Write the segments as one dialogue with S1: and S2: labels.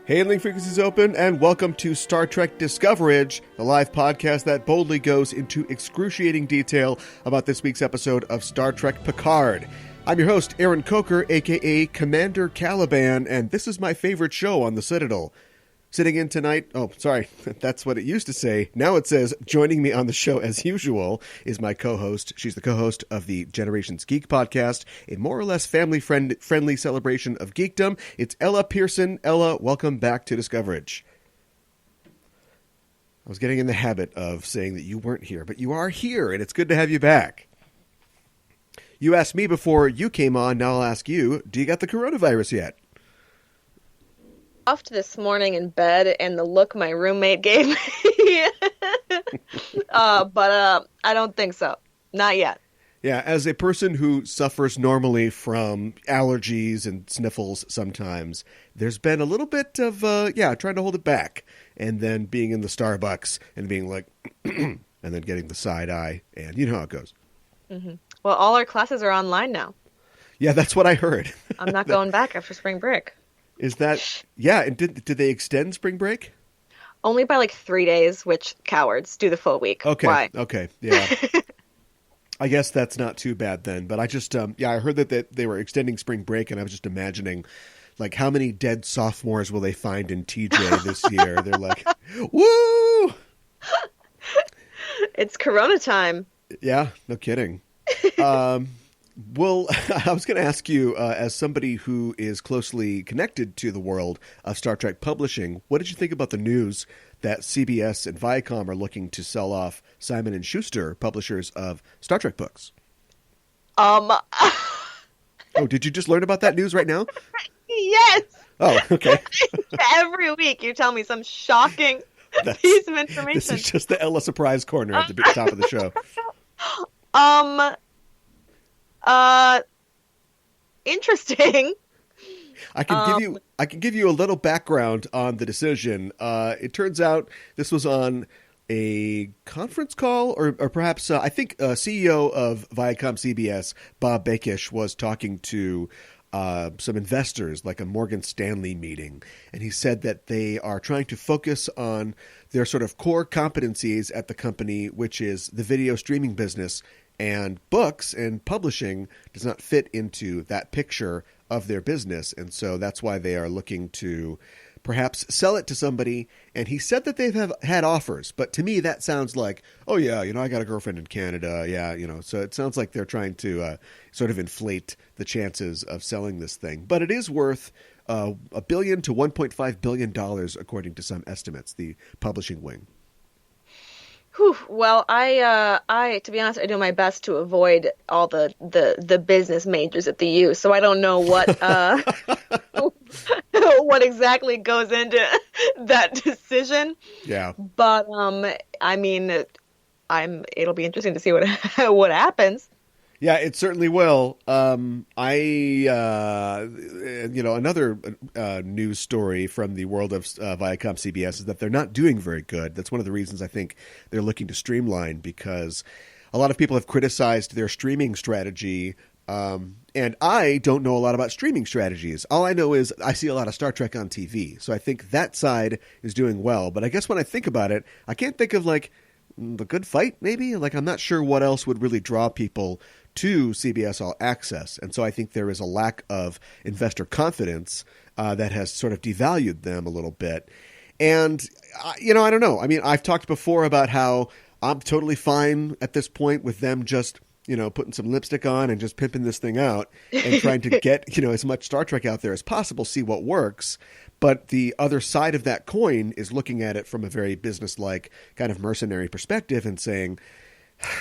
S1: Hailing frequencies open, and welcome to Star Trek Discoverage, the live podcast that boldly goes into excruciating detail about this week's episode of Star Trek Picard. I'm your host, Aaron Coker, aka Commander Caliban, and this is my favorite show on the Citadel. Sitting in tonight, that's what it used to say. Now it says, joining me on the show as usual is my co-host. She's the co-host of the Generations Geek podcast, a more or less family-friendly celebration of geekdom. It's Ella Pearson. Ella, welcome back to Discoverage. I was getting in the habit of saying that you weren't here, but you are here, and it's good to have you back. You asked me before you came on, now I'll ask you, do you got the coronavirus yet?
S2: Off this morning in bed and the look my roommate gave me. But I don't think so. Not yet.
S1: Yeah, as a person who suffers normally from allergies and sniffles sometimes, there's been a little bit of, trying to hold it back. And then being in the Starbucks and being like, and then getting the side eye. And you know how it goes.
S2: Mm-hmm. Well, all our classes are online now.
S1: Yeah, that's what I heard.
S2: I'm not going back after spring break.
S1: Is that, yeah, and did they extend spring break?
S2: Only by like 3 days, which cowards do the full week.
S1: Okay,
S2: Why?
S1: Okay, yeah. I guess that's not too bad then, but I just, I heard that they were extending spring break, and I was just imagining, like, how many dead sophomores will they find in TJ this year? They're like, woo!
S2: It's Corona time.
S1: Yeah, no kidding. Well, I was going to ask you, as somebody who is closely connected to the world of Star Trek publishing, what did you think about the news that CBS and Viacom are looking to sell off Simon & Schuster, publishers of Star Trek books? Oh, did you just learn about that news right now?
S2: Yes.
S1: Oh, okay.
S2: Every week you tell me some shocking piece of information.
S1: This is just the Ella Surprise Corner at the top of the show.
S2: Interesting.
S1: I can give you a little background on the decision. It turns out this was on a conference call, or perhaps I think CEO of Viacom CBS, Bob Bakish, was talking to some investors, like a Morgan Stanley meeting, and he said that they are trying to focus on their sort of core competencies at the company, which is the video streaming business. And books and publishing does not fit into that picture of their business. And so that's why they are looking to perhaps sell it to somebody. And he said that they've had offers. But to me, that sounds like, oh, yeah, I got a girlfriend in Canada. Yeah, so it sounds like they're trying to sort of inflate the chances of selling this thing. But it is worth $1 billion to $1.5 billion, according to some estimates, the publishing wing.
S2: Whew. Well, I to be honest, I do my best to avoid all the business majors at the U, so I don't know what what exactly goes into that decision.
S1: Yeah.
S2: But I mean, it'll be interesting to see what happens.
S1: Yeah, it certainly will. Another news story from the world of Viacom CBS is that they're not doing very good. That's one of the reasons I think they're looking to streamline, because a lot of people have criticized their streaming strategy. And I don't know a lot about streaming strategies. All I know is I see a lot of Star Trek on TV. So I think that side is doing well. But I guess when I think about it, I can't think of like The Good Fight, maybe? Like, I'm not sure what else would really draw people to CBS All Access. And so I think there is a lack of investor confidence that has sort of devalued them a little bit. And, I don't know. I mean, I've talked before about how I'm totally fine at this point with them just, putting some lipstick on and just pimping this thing out and trying to get, as much Star Trek out there as possible, see what works. But the other side of that coin is looking at it from a very business-like kind of mercenary perspective and saying,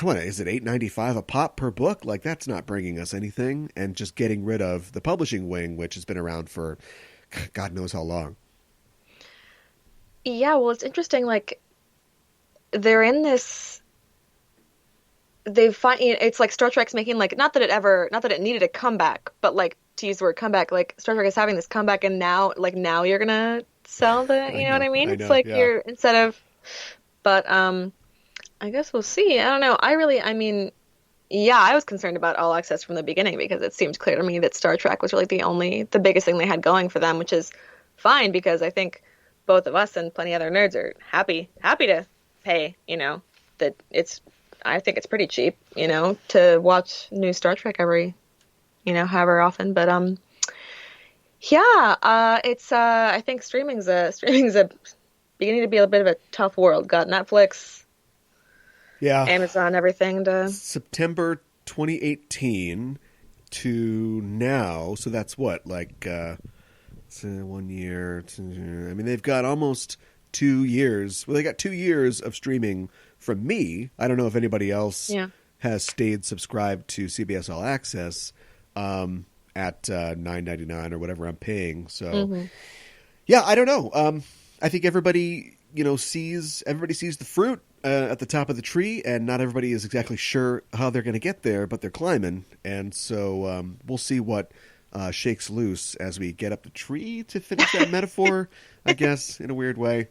S1: what is it, $8.95 a pop per book? Like, that's not bringing us anything. And just getting rid of the publishing wing, which has been around for God knows how long.
S2: Yeah, well, it's interesting. Like, they're in this. It's like Star Trek's making, like, not that it needed a comeback, but like, to use the word comeback, like Star Trek is having this comeback, and now you're gonna sell the, you know what I mean? It's like, yeah. You're instead of, but I guess we'll see. I don't know. I was concerned about All Access from the beginning because it seemed clear to me that Star Trek was really the biggest thing they had going for them, which is fine, because I think both of us and plenty other nerds are happy to pay, that I think it's pretty cheap, to watch new Star Trek every, however often. But yeah, it's I think streaming's a beginning to be a bit of a tough world. Got Netflix,
S1: yeah,
S2: Amazon, everything to
S1: September 2018 to now. So that's what, like 1 year. I mean, they've got almost 2 years. Well, they got 2 years of streaming from me. I don't know if anybody else has stayed subscribed to CBS All Access at $9.99 or whatever I'm paying. So, yeah, I don't know. I think everybody, sees the fruit at the top of the tree, and not everybody is exactly sure how they're going to get there, but they're climbing. And so we'll see what shakes loose as we get up the tree, to finish that metaphor, I guess, in a weird way.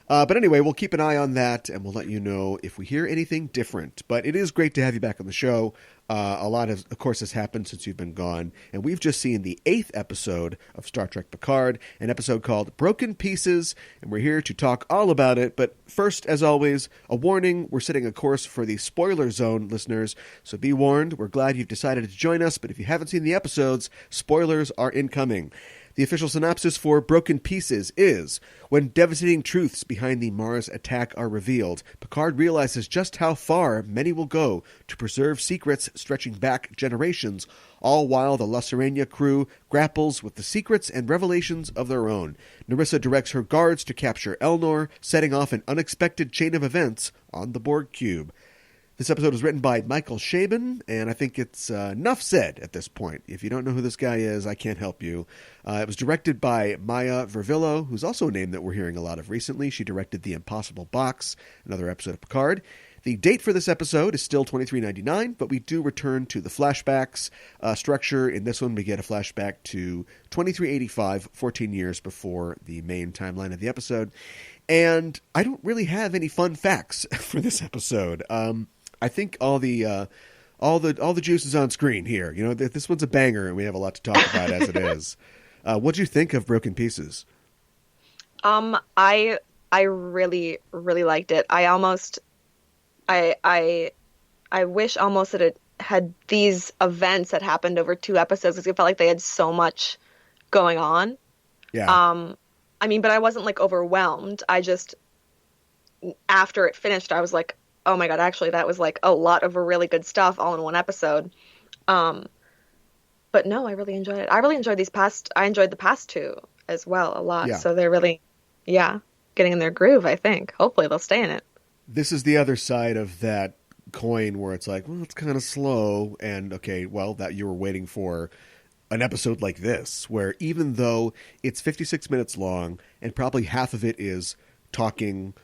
S1: But anyway, we'll keep an eye on that, and we'll let you know if we hear anything different. But it is great to have you back on the show. A lot, of course, has happened since you've been gone. And we've just seen the 8th episode of Star Trek Picard, an episode called Broken Pieces. And we're here to talk all about it. But first, as always, a warning. We're setting a course for the spoiler zone, listeners. So be warned. We're glad you've decided to join us. But if you haven't seen the episodes, spoilers are incoming. The official synopsis for Broken Pieces is: when devastating truths behind the Mars attack are revealed, Picard realizes just how far many will go to preserve secrets stretching back generations, all while the La Sirena crew grapples with the secrets and revelations of their own. Narissa directs her guards to capture Elnor, setting off an unexpected chain of events on the Borg cube. This episode was written by Michael Chabon, and I think it's enough said at this point. If you don't know who this guy is, I can't help you. It was directed by Maya Vervillo, who's also a name that we're hearing a lot of recently. She directed The Impossible Box, another episode of Picard. The date for this episode is still $23.99, but we do return to the flashbacks structure. In this one, we get a flashback to 2385, 14 years before the main timeline of the episode. And I don't really have any fun facts for this episode. I think all the juice is on screen here. This one's a banger, and we have a lot to talk about as it is. What'd you think of Broken Pieces?
S2: I really, really liked it. I wish almost that it had these events that happened over 2 episodes, because it felt like they had so much going on.
S1: Yeah.
S2: But I wasn't like overwhelmed. I just, after it finished, I was like, oh my God, actually that was like a lot of really good stuff all in one episode. But no, I really enjoyed it. I really enjoyed I enjoyed the past 2 as well a lot.
S1: Yeah.
S2: So they're really, getting in their groove, I think. Hopefully they'll stay in it.
S1: This is the other side of that coin where it's like, well, it's kind of slow. And okay, well, that you were waiting for an episode like this, where even though it's 56 minutes long and probably half of it is talking,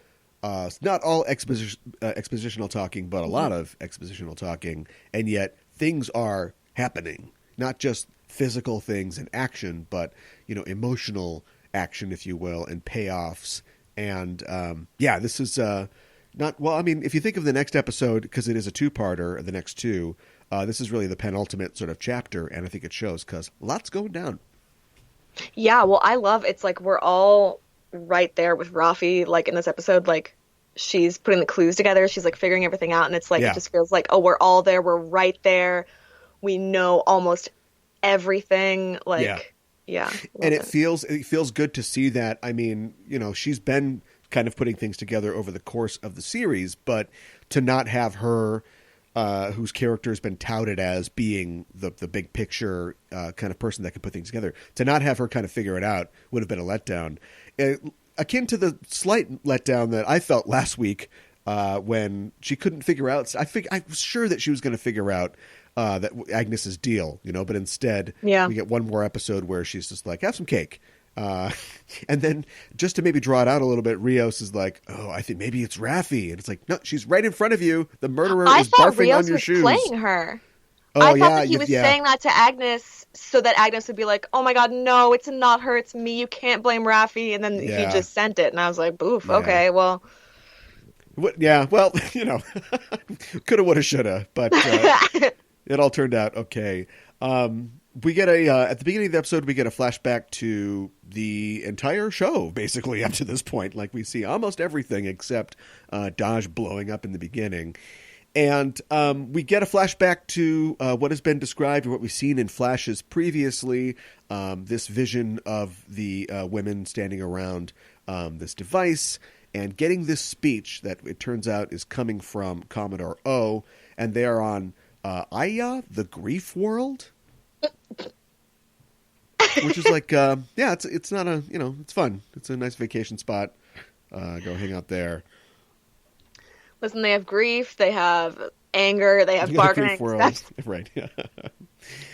S1: not all expositional talking, but a lot of expositional talking, and yet things are happening, not just physical things and action, but emotional action, if you will, and payoffs. And this is not well. I mean, if you think of the next episode, because it is a 2-parter, the next 2. This is really the penultimate sort of chapter, and I think it shows because lots going down.
S2: Yeah, well, I love it's like we're all right there with Rafi, like in this episode, like she's putting the clues together, she's like figuring everything out, and it's like it just feels like, oh, we're all there, we're right there, we know almost everything, like
S1: and it feels good to see that. I mean, she's been kind of putting things together over the course of the series, but to not have her, whose character has been touted as being the big picture kind of person that can put things together, to not have her kind of figure it out would have been a letdown. Akin to the slight letdown that I felt last week when she couldn't figure out. I was sure that she was going to figure out that Agnes's deal, but instead we get one more episode where she's just like, have some cake. And then just to maybe draw it out a little bit, Rios is like, oh, I think maybe it's Raffi. And it's like, no, she's right in front of you. The murderer is barfing
S2: Rios
S1: on your shoes.
S2: I thought Rios was playing her.
S1: Oh,
S2: I thought that he was saying that to Agnes so that Agnes would be like, oh my God, no, it's not her, it's me. You can't blame Raffi. And then he just sent it. And I was like, boof, okay, well.
S1: Yeah, well, coulda, woulda, shoulda. But it all turned out okay. we get at the beginning of the episode, we get a flashback to the entire show, basically, up to this point. Like, we see almost everything except Daj blowing up in the beginning. And we get a flashback to what has been described, or what we've seen in flashes previously, this vision of the women standing around this device and getting this speech that it turns out is coming from Commodore O, and they are on Aya, the Grief World? Which is like, it's not a, it's fun. It's a nice vacation spot. Go hang out there.
S2: Listen, they have grief, they have anger, they have bargaining.
S1: Grief world. Right.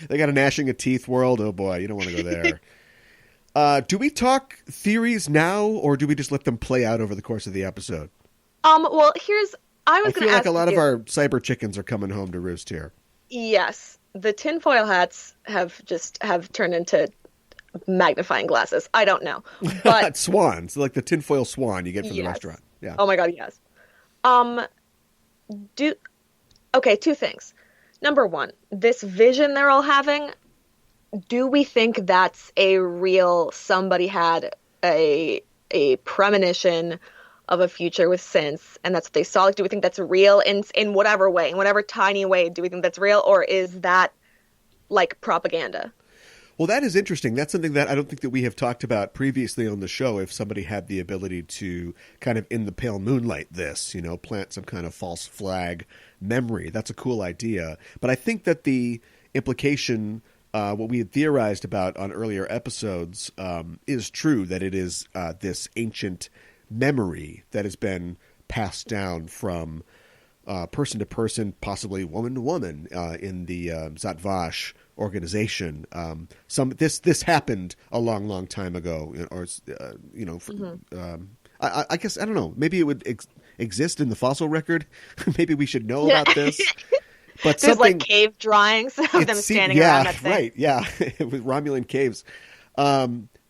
S1: They got a gnashing of teeth world. Oh boy, you don't want to go there. Do we talk theories now, or do we just let them play out over the course of the episode?
S2: Well, I
S1: feel like a lot of our cyber chickens are coming home to roost here.
S2: Yes. The tinfoil hats have turned into magnifying glasses. I don't know. But
S1: swans, like the tinfoil swan you get from the restaurant. Yeah.
S2: Oh my God, yes. Two things. Number one, this vision they're all having, do we think that's a real, somebody had a premonition of a future with synths, and that's what they saw? Like, do we think that's real in whatever way, in whatever tiny way? Do we think that's real, or is that like propaganda?
S1: Well, that is interesting. That's something that I don't think that we have talked about previously on the show. If somebody had the ability to kind of in the pale moonlight this, plant some kind of false flag memory, that's a cool idea. But I think that the implication, what we had theorized about on earlier episodes, is true, that it is this ancient memory that has been passed down from person to person, possibly woman to woman, in the Zatvash organization. This happened a long time ago, or I guess, I don't know, maybe it would exist in the fossil record. Maybe we should know about this. But
S2: there's like cave drawings of them standing around that thing.
S1: Right, yeah, with Romulan caves.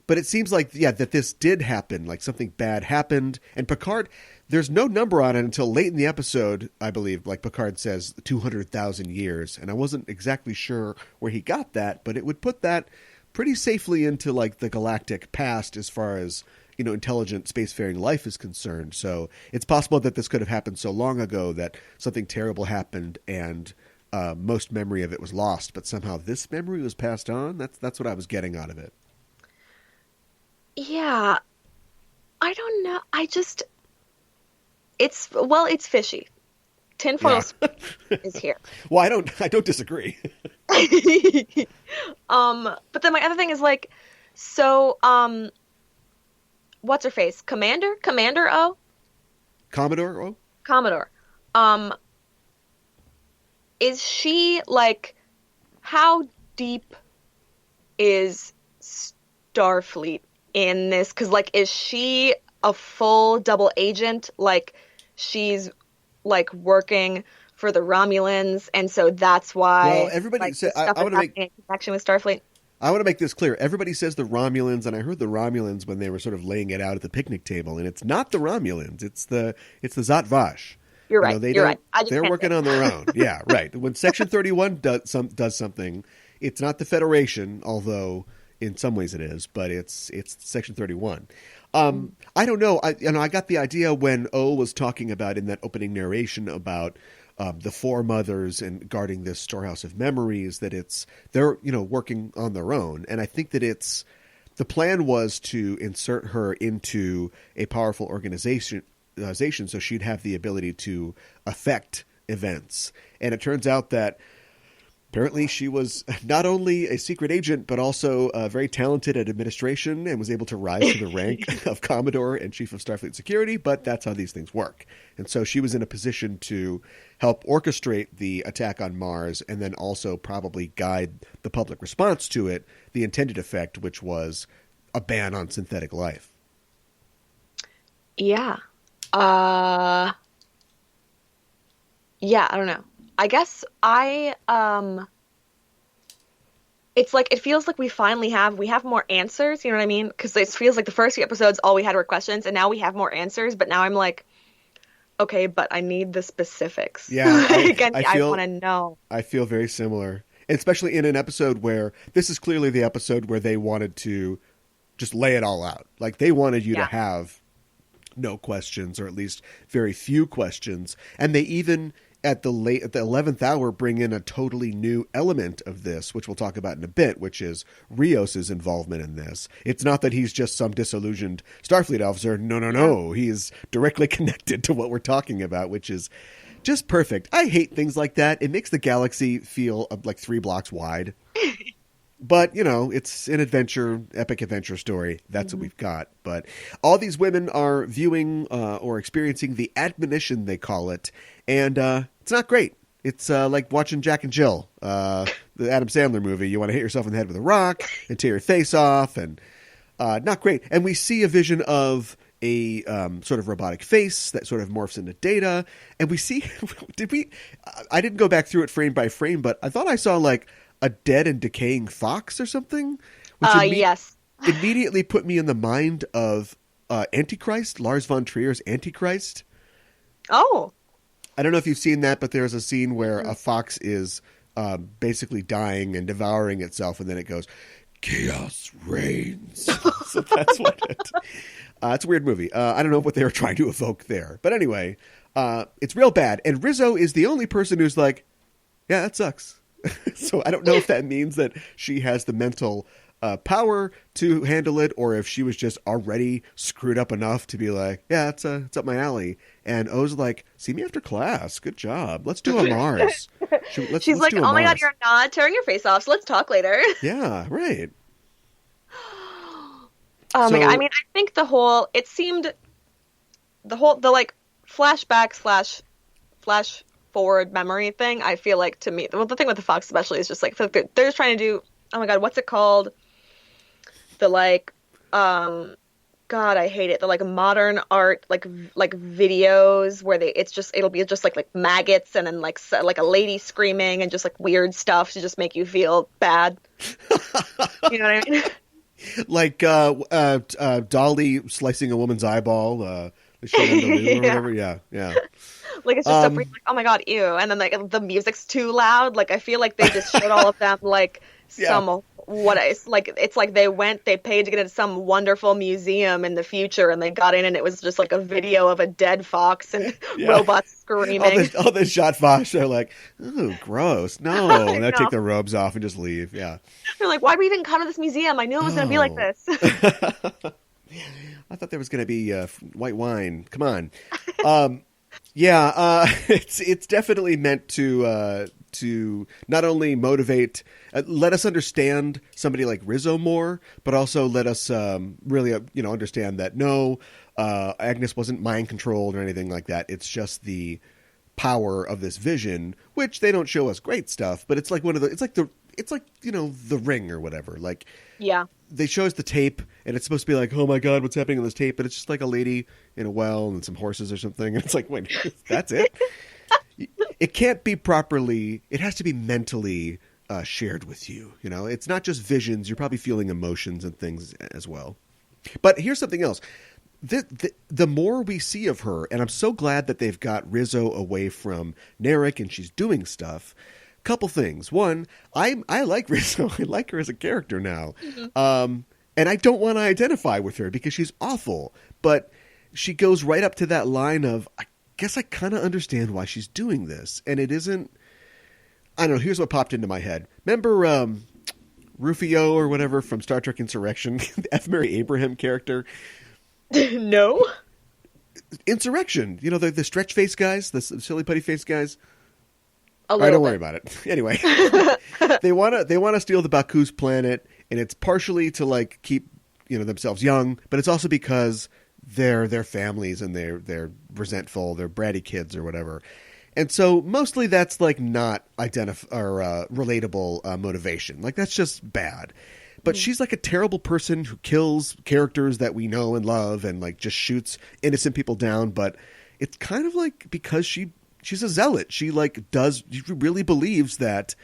S1: But it seems like, that this did happen, like something bad happened. And Picard, there's no number on it until late in the episode, I believe, like Picard says, 200,000 years. And I wasn't exactly sure where he got that, but it would put that pretty safely into like the galactic past as far as, intelligent spacefaring life is concerned. So it's possible that this could have happened so long ago that something terrible happened and most memory of it was lost. But somehow this memory was passed on. That's what I was getting out of it.
S2: Yeah, I don't know. It's fishy. Tinfoil is here.
S1: Well, I don't disagree.
S2: But then my other thing is like, so, what's her face? Commander O?
S1: Commodore O?
S2: Commodore. Is she like, how deep is Starfleet in this? Because like, is she a full double agent? Like, she's like working for the Romulans, and so that's why.
S1: Well, everybody said I want to make
S2: connection with Starfleet.
S1: I want to make this clear. Everybody says the Romulans, and I heard the Romulans when they were sort of laying it out at the picnic table, and it's not the Romulans. It's the Zatvash.
S2: You're right. You're right.
S1: They're working on their own. Yeah, right. When Section 31 does something, it's not the Federation, although in some ways it is, but it's Section 31. I don't know. I got the idea when O was talking about in that opening narration about the four mothers and guarding this storehouse of memories, that they're working on their own, and I think that the plan was to insert her into a powerful organization so she'd have the ability to affect events. And it turns out that apparently she was not only a secret agent, but also very talented at administration and was able to rise to the rank of Commodore and Chief of Starfleet Security, but that's how these things work. And so she was in a position to help orchestrate the attack on Mars and then also probably guide the public response to it, the intended effect, which was a ban on synthetic life.
S2: Yeah. Yeah, I don't know. I guess it's like, it feels like we finally have more answers, you know what I mean? Because it feels like the first few episodes, all we had were questions, and now we have more answers, but now I'm like, okay, but I need the specifics.
S1: Yeah,
S2: I want to know.
S1: I feel very similar. Especially in an episode where this is clearly the episode where they wanted to just lay it all out. Like they wanted you to have no questions, or at least very few questions. And they even at the 11th hour bring in a totally new element of this, which we'll talk about in a bit, which is Rios's involvement in this. It's not that he's just some disillusioned Starfleet officer. No. He is directly connected to what we're talking about, which is just perfect. I hate things like that. It makes the galaxy feel like 3 blocks wide. But, you know, it's an epic adventure story. That's what we've got. But all these women are viewing or experiencing the admonition, they call it. And it's not great. It's like watching Jack and Jill, the Adam Sandler movie. You want to hit yourself in the head with a rock and tear your face off. And not great. And we see a vision of a sort of robotic face that sort of morphs into Data. And we see, I didn't go back through it frame by frame, but I thought I saw like a dead and decaying fox or something. Which
S2: yes.
S1: Immediately put me in the mind of Antichrist, Lars von Trier's Antichrist.
S2: Oh.
S1: I don't know if you've seen that, but there's a scene where a fox is basically dying and devouring itself, and then it goes, chaos reigns. So that's what it's a weird movie. I don't know what they were trying to evoke there. But anyway, it's real bad. And Rizzo is the only person who's like, yeah, that sucks. So I don't know if that means that she has the mental power to handle it, or if she was just already screwed up enough to be like, yeah, it's up my alley. And O's like, see me after class. Good job. Let's do a Mars.
S2: She's like, oh my God, you're not tearing your face off, so let's talk later.
S1: Yeah, right.
S2: Oh my God. I mean, I think the like flashback / flash forward memory thing, I feel like, to me, well, the thing with the fox especially is just like, they're just trying to do, oh my God, what's it called? The like, God, I hate it. The like modern art, like videos where it'll be just like maggots and then like a lady screaming and just like weird stuff to just make you feel bad. You know what I mean?
S1: Like Dolly slicing a woman's eyeball. They showed on the news or whatever. Yeah.
S2: Like it's just so freaking, like, oh my God, ew. And then like the music's too loud. Like I feel like they just showed all of them like it's like they paid to get into some wonderful museum in the future, and they got in and it was just like a video of a dead fox and robots screaming.
S1: All the shot fox are like, oh, gross. No. And they take their robes off and just leave. Yeah.
S2: They're like, why did we even come to this museum? I knew it was going to be like this.
S1: I thought there was going to be white wine. Come on. It's definitely meant to not only motivate, let us understand somebody like Rizzo more, but also let us really understand that no, Agnes wasn't mind controlled or anything like that. It's just the power of this vision, which they don't show us great stuff, but it's like the Ring or whatever. Like, yeah, they show us the tape, and it's supposed to be like, oh my God, what's happening on this tape? But it's just like a lady in a well and some horses or something. And it's like, wait, that's it? It can't be properly. It has to be mentally shared with you. You know, it's not just visions. You're probably feeling emotions and things as well. But here's something else. The more we see of her, and I'm so glad that they've got Rizzo away from Narek and she's doing stuff. Couple things. One, I like Rizzo. I like her as a character now. Mm-hmm. And I don't want to identify with her because she's awful. But she goes right up to that line of, I guess I kind of understand why she's doing this. And it isn't, I don't know, here's what popped into my head. Remember Rufio or whatever from Star Trek Insurrection? The F. Mary Abraham character?
S2: No.
S1: Insurrection. You know, the stretch face guys, the silly putty face guys? All right, don't worry about it. Anyway, they want to steal the Baku's planet, and it's partially to like keep themselves young, but it's also because they're their families and they're resentful, they're bratty kids or whatever, and so mostly that's like not relatable motivation. Like that's just bad. But she's like a terrible person who kills characters that we know and love, and like just shoots innocent people down. But it's kind of like because she's a zealot. She really believes that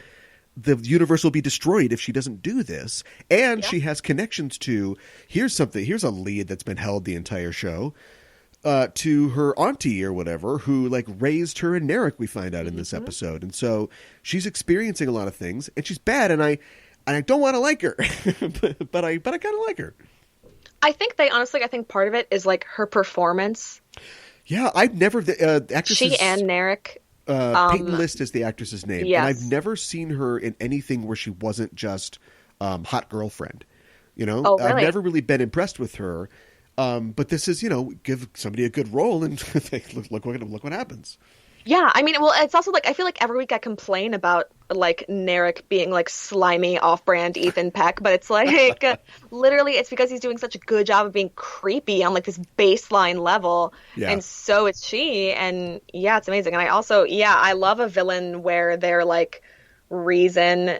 S1: the universe will be destroyed if she doesn't do this. And she has connections to, here's a lead that's been held the entire show. to her auntie or whatever, who like raised her and Narek, we find out in this episode. And so she's experiencing a lot of things, and she's bad, and I don't want to like her, but I kind of like her.
S2: I think I think part of it is like her performance.
S1: Yeah, I've never actresses.
S2: She and Narek.
S1: Peyton List is the actress's name,
S2: yes.
S1: and I've never seen her in anything where she wasn't just hot girlfriend. You know,
S2: oh, really?
S1: I've never really been impressed with her. But this is, give somebody a good role and look what happens.
S2: Yeah, I mean, well, it's also like I feel like every week I complain about like Narek being like slimy, off-brand Ethan Peck, but it's like literally it's because he's doing such a good job of being creepy on like this baseline level, and so is she, and yeah, it's amazing. And I also, I love a villain where their like reason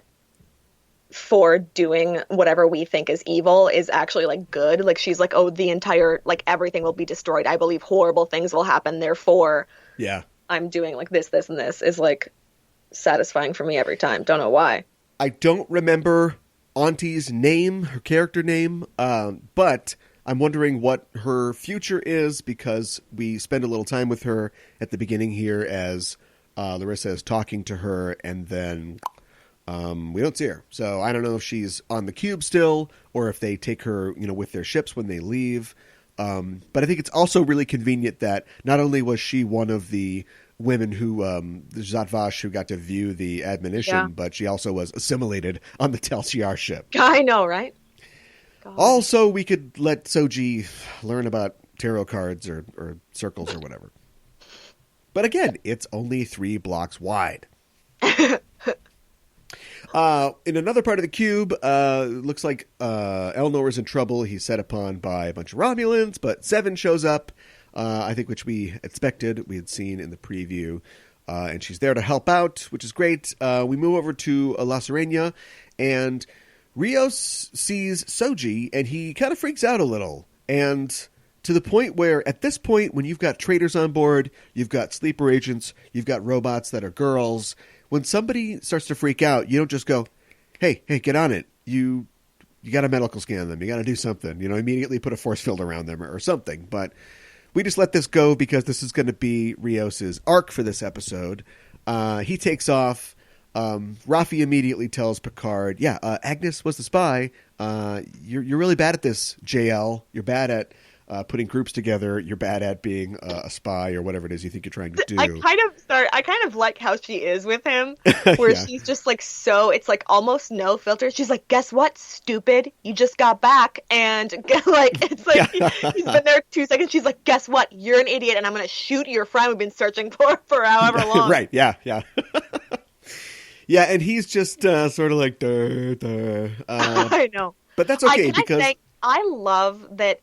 S2: for doing whatever we think is evil is actually like good. Like she's like, oh, the entire like everything will be destroyed. I believe horrible things will happen. Therefore, I'm doing like this, and this is like satisfying for me every time. Don't know why.
S1: I don't remember Auntie's name, her character name, but I'm wondering what her future is because we spend a little time with her at the beginning here as Larissa is talking to her, and then we don't see her. So I don't know if she's on the cube still or if they take her, with their ships when they leave. But I think it's also really convenient that not only was she one of the women who, the Zatvash who got to view the admonition, but she also was assimilated on the Tel Shiar ship.
S2: I know, right?
S1: God. Also, we could let Soji learn about tarot cards or circles or whatever. But again, it's only 3 blocks wide. In another part of the cube, looks like Elnor is in trouble. He's set upon by a bunch of Romulans, but Seven shows up, I think, which we expected. We had seen in the preview, and she's there to help out, which is great. We move over to La Serena, and Rios sees Soji, and he kind of freaks out a little. And to the point where, at this point, when you've got traitors on board, you've got sleeper agents, you've got robots that are girls, when somebody starts to freak out, you don't just go, hey, get on it. You got to medical scan them. You got to do something. Immediately put a force field around them or something. But we just let this go because this is going to be Rios's arc for this episode. He takes off. Rafi immediately tells Picard, Agnes was the spy. You're really bad at this, JL. You're bad at putting groups together. You're bad at being a spy or whatever it is you think you're trying to do.
S2: I kind of like how she is with him, where she's just like it's like almost no filter. She's like, guess what, stupid? You just got back, and like it's like he's been there 2 seconds. She's like, guess what? You're an idiot, and I'm gonna shoot your friend we've been searching for however long.
S1: Right? Yeah. Yeah, and he's just sort of like, duh.
S2: I know,
S1: but that's okay because.
S2: I love that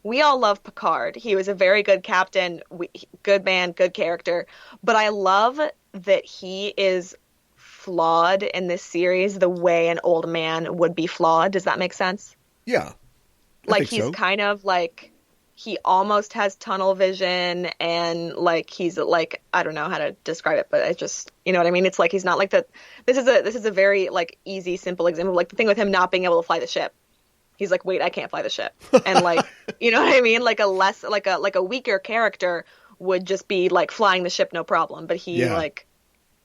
S2: we all love Picard. He was a very good captain, good man, good character. But I love that he is flawed in this series the way an old man would be flawed. Does that make sense?
S1: Yeah.
S2: He's kind of like, he almost has tunnel vision, and like he's like, I don't know how to describe it, but it's just, you know what I mean? It's like he's not like that. This is a very like easy, simple example. Like the thing with him not being able to fly the ship. He's like, wait, I can't fly the ship. And like, you know what I mean? Like a weaker character would just be like flying the ship, no problem. But he like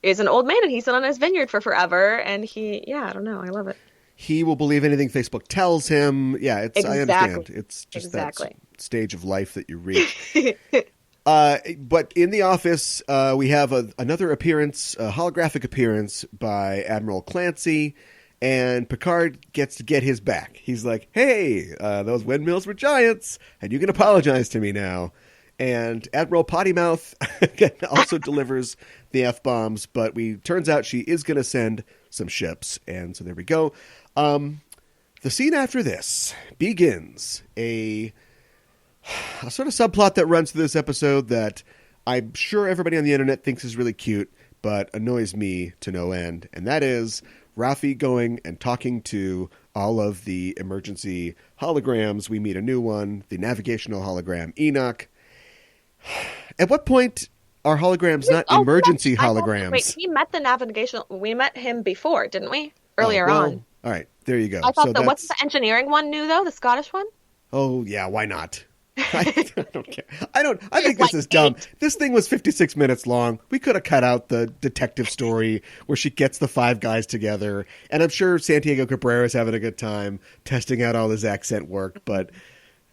S2: is an old man, and he's been on his vineyard for forever. And I don't know. I love it.
S1: He will believe anything Facebook tells him. Yeah, I understand. It's just that stage of life that you reach. But in the office, we have another appearance, a holographic appearance by Admiral Clancy. And Picard gets to get his back. He's like, hey, those windmills were giants, and you can apologize to me now. And Admiral Pottymouth also delivers the F-bombs, but turns out she is going to send some ships. And so there we go. The scene after this begins a sort of subplot that runs through this episode that I'm sure everybody on the internet thinks is really cute, but annoys me to no end. And that is Rafi going and talking to all of the emergency holograms. We meet a new one, the navigational hologram, Enoch. At what point are holograms not emergency holograms?
S2: Wait, we met him before, didn't we? Earlier on.
S1: All right, there you go.
S2: I thought what's the engineering one new, though? The Scottish one?
S1: Oh, yeah, why not? I don't care. I think this is dumb. This thing was 56 minutes long. We could have cut out the detective story where she gets the five guys together. And I'm sure Santiago Cabrera is having a good time testing out all his accent work, but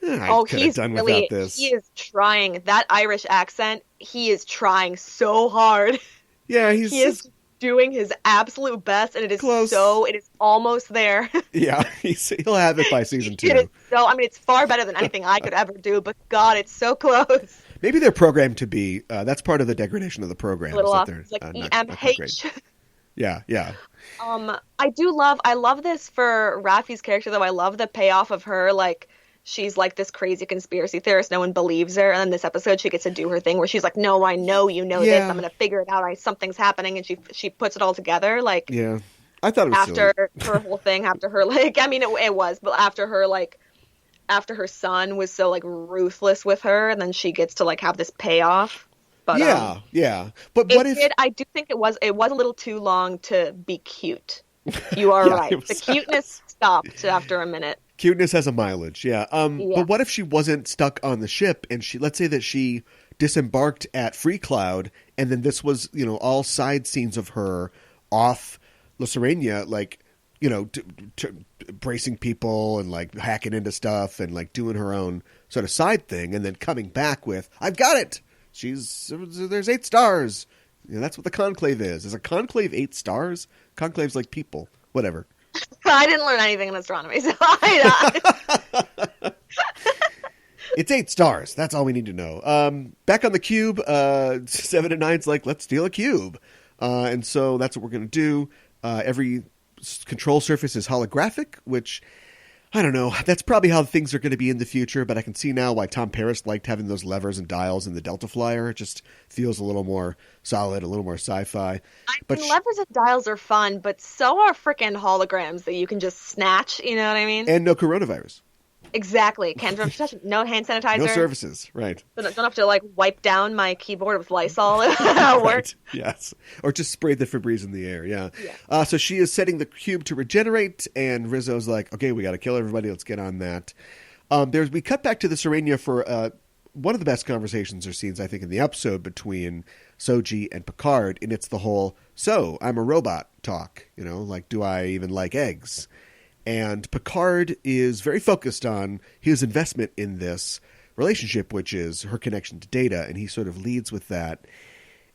S1: I could have done without this.
S2: He is trying. That Irish accent, he is trying so hard.
S1: Yeah,
S2: he is doing his absolute best, and it is
S1: close.
S2: It is almost there.
S1: Yeah, he'll have it by season 2.
S2: It is it's far better than anything I could ever do, but God, it's so close.
S1: Maybe they're programmed to be, that's part of the degradation of the program.
S2: A little off.
S1: It's
S2: like EMH.
S1: Yeah.
S2: I love this for Raffi's character, though. I love the payoff of her, like, she's like this crazy conspiracy theorist. No one believes her. And then this episode, she gets to do her thing where she's like, no, I know you know this. I'm going to figure it out. Something's happening. And she puts it all together. Like,
S1: yeah, I thought it was
S2: after
S1: silly.
S2: Her whole thing, after her, like, I mean, it was, but after her son was so like ruthless with her, and then she gets to like have this payoff. But
S1: yeah. But what if
S2: I do think it was a little too long to be cute. You are right. The cuteness stopped after a minute.
S1: Cuteness has a mileage, yeah. But what if she wasn't stuck on the ship, and let's say that she disembarked at Free Cloud, and then this was, all side scenes of her off La Sirena, like, bracing people and like hacking into stuff and like doing her own sort of side thing, and then coming back with, I've got it. There's 8 stars. That's what the conclave is. Is a conclave 8 stars? Conclave's like people, whatever.
S2: I didn't learn anything in astronomy, so
S1: It's 8 stars. That's all we need to know. Back on the cube, 7 and 9's like, let's steal a cube. And so that's what we're going to do. Every control surface is holographic, which, I don't know. That's probably how things are going to be in the future, but I can see now why Tom Paris liked having those levers and dials in the Delta Flyer. It just feels a little more solid, a little more sci-fi.
S2: Levers and dials are fun, but so are freaking holograms that you can just snatch, you know what I mean?
S1: And no coronavirus.
S2: Exactly. Can't touch no hand sanitizer.
S1: No services, right.
S2: Don't have to like wipe down my keyboard with Lysol at work.
S1: Right. Yes. Or just spray the Febreze in the air, yeah. So she is setting the cube to regenerate, and Rizzo's like, okay, we got to kill everybody. Let's get on that. We cut back to the Sirenia for one of the best conversations or scenes, I think, in the episode between Soji and Picard, and it's the whole, so, I'm a robot talk, like, do I even like eggs? And Picard is very focused on his investment in this relationship, which is her connection to Data, and he sort of leads with that.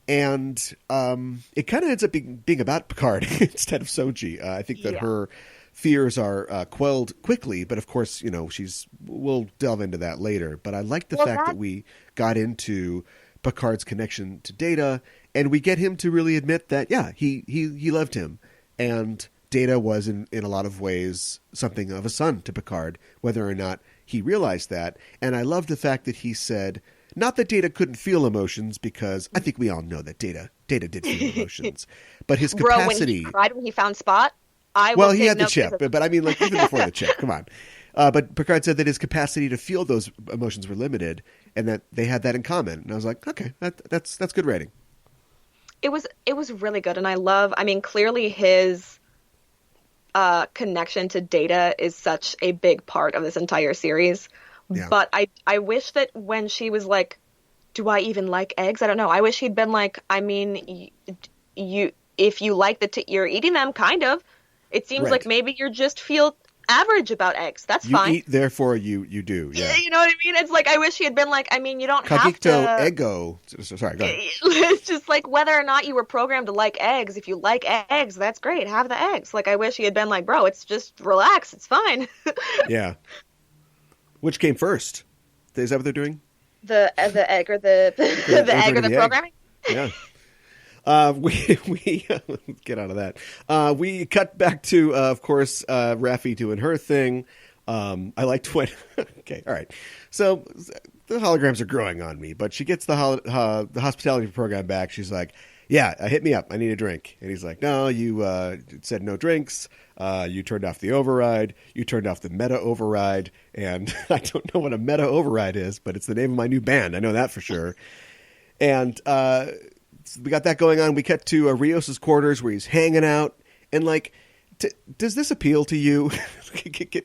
S1: And it kind of ends up being about Picard instead of Soji. I think that her fears are quelled quickly, but of course, we'll delve into that later. But I like the fact that we got into Picard's connection to Data, and we get him to really admit that, he loved him. And Data was, in a lot of ways, something of a son to Picard, whether or not he realized that. And I love the fact that he said, not that Data couldn't feel emotions, because I think we all know that Data did feel emotions. But his capacity...
S2: When he cried when he found Spot,
S1: he had the chip, but I mean, like, even before the chip, come on. But Picard said that his capacity to feel those emotions were limited, and that they had that in common. And I was like, okay, that's good writing.
S2: It was really good, and clearly his... connection to Data is such a big part of this entire series. Yeah. But I wish that when she was like, do I even like eggs? I don't know. I wish he'd been like, if you like you're eating them, kind of. It seems like maybe you just feel average about eggs. That's fine.
S1: You eat, therefore you do. Yeah.
S2: You know what I mean? It's like, I wish he had been like, you don't have to...
S1: Cogito ego. Sorry, go ahead.
S2: It's just like whether or not you were programmed to like eggs. If you like eggs, that's great. Have the eggs. Like, I wish he had been like, bro, it's just relax. It's fine.
S1: Yeah. Which came first? Is that what they're doing?
S2: The egg or the egg or the programming?
S1: Yeah. We get out of that. We cut back to, of course, Raffi doing her thing. I liked when. Okay, all right. So the holograms are growing on me, but she gets the hospitality program back. She's like, "Yeah, hit me up. I need a drink." And he's like, "No, you said no drinks. You turned off the override. You turned off the meta override, and I don't know what a meta override is, but it's the name of my new band. I know that for sure." And we got that going on. We cut to Rios' quarters where he's hanging out. And, like, does this appeal to you?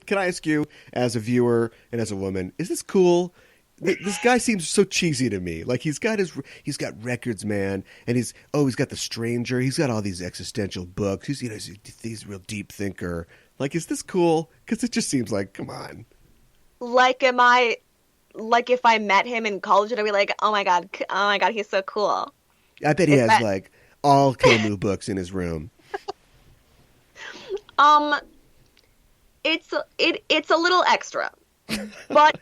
S1: Can I ask you, as a viewer and as a woman, is this cool? This guy seems so cheesy to me. Like he's got records, man, and he's got The Stranger. He's got all these existential books. He's a real deep thinker. Like, is this cool? Because it just seems like, come on.
S2: Like, if I met him in college, I'd be like, oh my god, he's so cool.
S1: I bet he has like all Camus books in his room.
S2: It's a little extra, but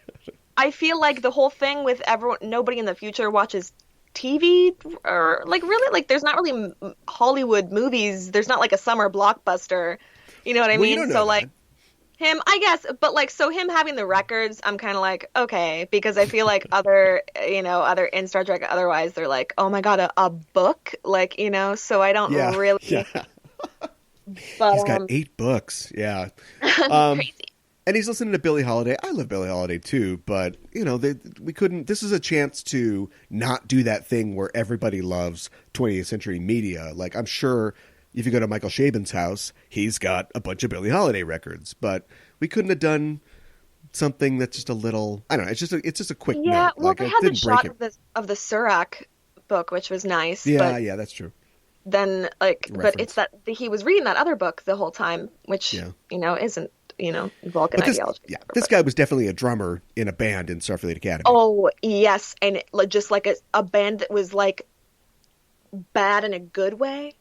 S2: I feel like the whole thing with nobody in the future watches TV, or like really, like there's not really Hollywood movies. There's not like a summer blockbuster. You know what I mean?
S1: You don't know that.
S2: Him, I guess, but like, so him having the records, I'm kind of like, okay, because I feel like other in Star Trek, otherwise they're like, oh my god, a book, like, so I don't really. Yeah. But,
S1: he's got 8 books. Yeah.
S2: Crazy.
S1: And he's listening to Billie Holiday. I love Billie Holiday too, but we couldn't. This is a chance to not do that thing where everybody loves 20th century media. Like, I'm sure if you go to Michael Chabon's house, he's got a bunch of Billie Holiday records, but we couldn't have done something that's just a little. I don't know. It's just a quick note.
S2: Yeah. Well,
S1: like,
S2: they had the shot of the Surak book, which was nice.
S1: Yeah, that's true.
S2: Then, like, but it's that he was reading that other book the whole time, which isn't Vulcan ideology.
S1: Yeah, this guy was definitely a drummer in a band in Starfleet Academy.
S2: Oh yes, and just like a band that was like bad in a good way.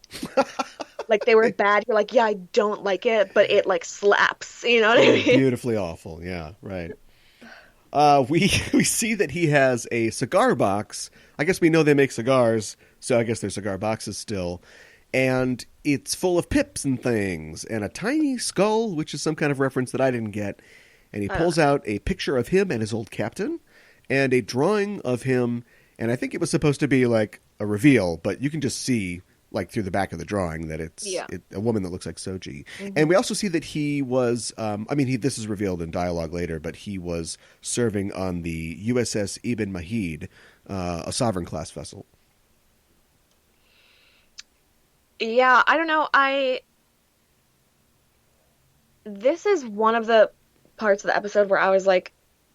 S2: Like they were bad. You're like, yeah, I don't like it, but it like slaps. You know what I mean?
S1: Beautifully awful. Yeah, right. We see that he has a cigar box. I guess we know they make cigars, so I guess they're cigar boxes still. And it's full of pips and things, and a tiny skull, which is some kind of reference that I didn't get. And he pulls out a picture of him and his old captain, and a drawing of him. And I think it was supposed to be like a reveal, but you can just see, like through the back of the drawing, that it's a woman that looks like Soji. Mm-hmm. And we also see that he was, this is revealed in dialogue later, but he was serving on the USS Ibn Mahid, a Sovereign class vessel.
S2: Yeah, I don't know. This is one of the parts of the episode where I was like,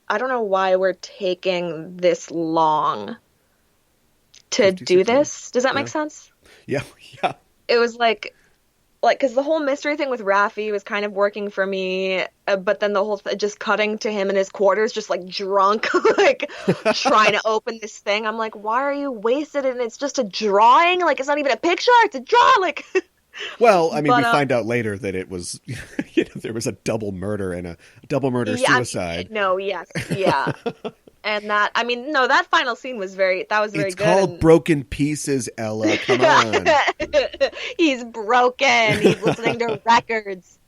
S2: I don't know why we're taking this long to do this. Does that make sense?
S1: Yeah.
S2: It was like, because the whole mystery thing with Raffi was kind of working for me, but then the whole just cutting to him in his quarters, just like drunk, like trying to open this thing. I'm like, why are you wasted? And it's just a drawing. Like, it's not even a picture. It's a drawing. Like,
S1: well, I mean, we find out later that it was, there was a double murder and a double murder suicide.
S2: Yeah. And that final scene was very good.
S1: It's called Broken Pieces, Ella. Come on.
S2: He's broken. He's listening to records.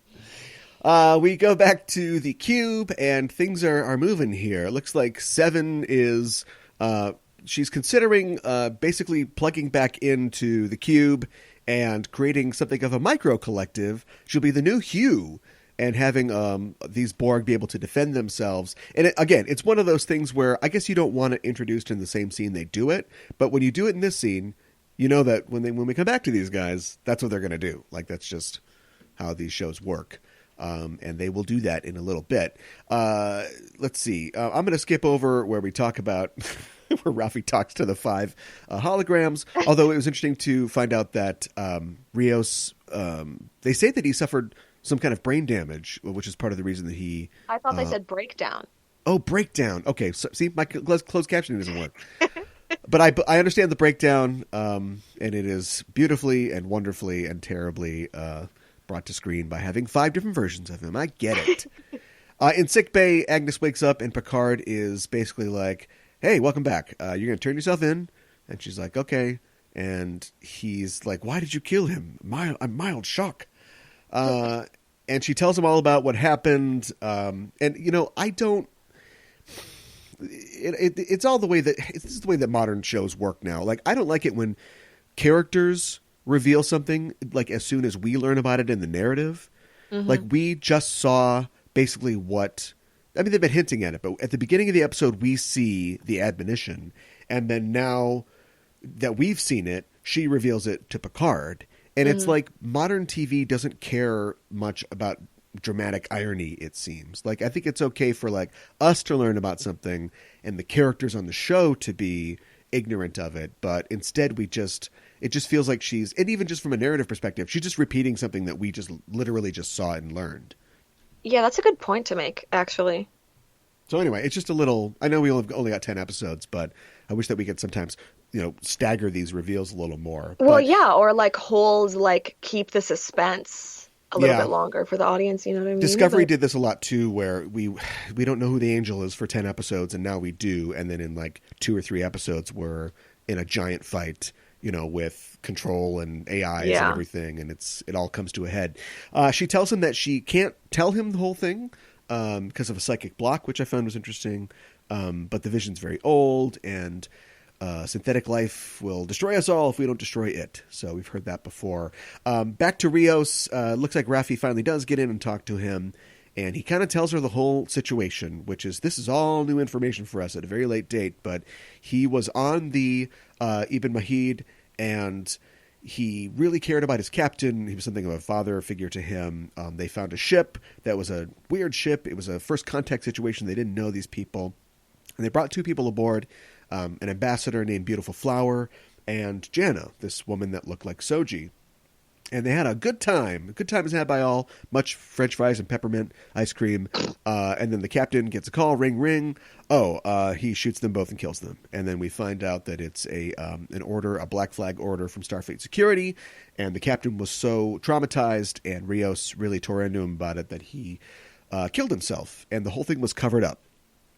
S1: We go back to the cube, and things are moving here. It looks like Seven is she's considering basically plugging back into the cube and creating something of a micro collective. She'll be the new Hugh. And having these Borg be able to defend themselves. And again, it's one of those things where I guess you don't want it introduced in the same scene they do it. But when you do it in this scene, you know that when we come back to these guys, that's what they're going to do. Like, that's just how these shows work. And they will do that in a little bit. Let's see. I'm going to skip over where we talk about where Raffi talks to the 5 holograms. Although it was interesting to find out that Rios, they say that he suffered some kind of brain damage, which is part of the reason that he...
S2: I thought they said breakdown.
S1: Oh, breakdown. Okay, so, see, my closed captioning doesn't work. But I understand the breakdown, and it is beautifully and wonderfully and terribly brought to screen by having 5 different versions of him. I get it. In sickbay, Agnes wakes up, and Picard is basically like, hey, welcome back. You're going to turn yourself in? And she's like, okay. And he's like, why did you kill him? Mild shock. And she tells him all about what happened. And I don't. It's all the way that it's the way that modern shows work now. Like, I don't like it when characters reveal something like as soon as we learn about it in the narrative. Mm-hmm. Like, we just saw basically what. I mean, they've been hinting at it, but at the beginning of the episode, we see the admonition, and then now that we've seen it, she reveals it to Picard. And it's like modern TV doesn't care much about dramatic irony, it seems. Like, I think it's okay for, like, us to learn about something and the characters on the show to be ignorant of it, but instead it just feels like she's, and even just from a narrative perspective, she's just repeating something that we just literally just saw and learned.
S2: Yeah, that's a good point to make, actually.
S1: So anyway, it's just a little, I know we only got 10 episodes, but I wish that we could sometimes, stagger these reveals a little more.
S2: Well, yeah, or keep the suspense a little bit longer for the audience, you know what I mean?
S1: Discovery did this a lot too, where we don't know who the angel is for 10 episodes, and now we do, and then in like 2 or 3 episodes we're in a giant fight, with control and AIs and everything, and it all comes to a head. She tells him that she can't tell him the whole thing because of a psychic block, which I found was interesting, but the vision's very old, and synthetic life will destroy us all if we don't destroy it. So we've heard that before. Back to Rios. Looks like Raffi finally does get in and talk to him, and he kind of tells her the whole situation, which is, this is all new information for us at a very late date, but he was on the Ibn Mahid, and he really cared about his captain. He was something of a father figure to him. They found a ship that was a weird ship. It was a first contact situation. They didn't know these people. And they brought 2 people aboard, an ambassador named Beautiful Flower and Jana, this woman that looked like Soji. And they had a good time. A good time is had by all. Much French fries and peppermint ice cream. And then the captain gets a call, ring, ring. He shoots them both and kills them. And then we find out that it's an order, a black flag order from Starfleet Security. And the captain was so traumatized, and Rios really tore into him about it, that he killed himself. And the whole thing was covered up.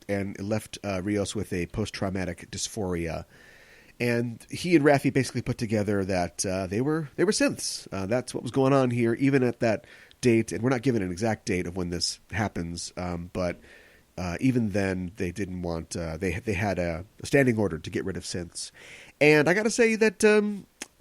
S1: And it left Rios with a post-traumatic dysphoria. And he and Raffi basically put together that they were synths. That's what was going on here, even at that date. And we're not given an exact date of when this happens, but even then, they didn't want. They had a standing order to get rid of synths. And I got to say that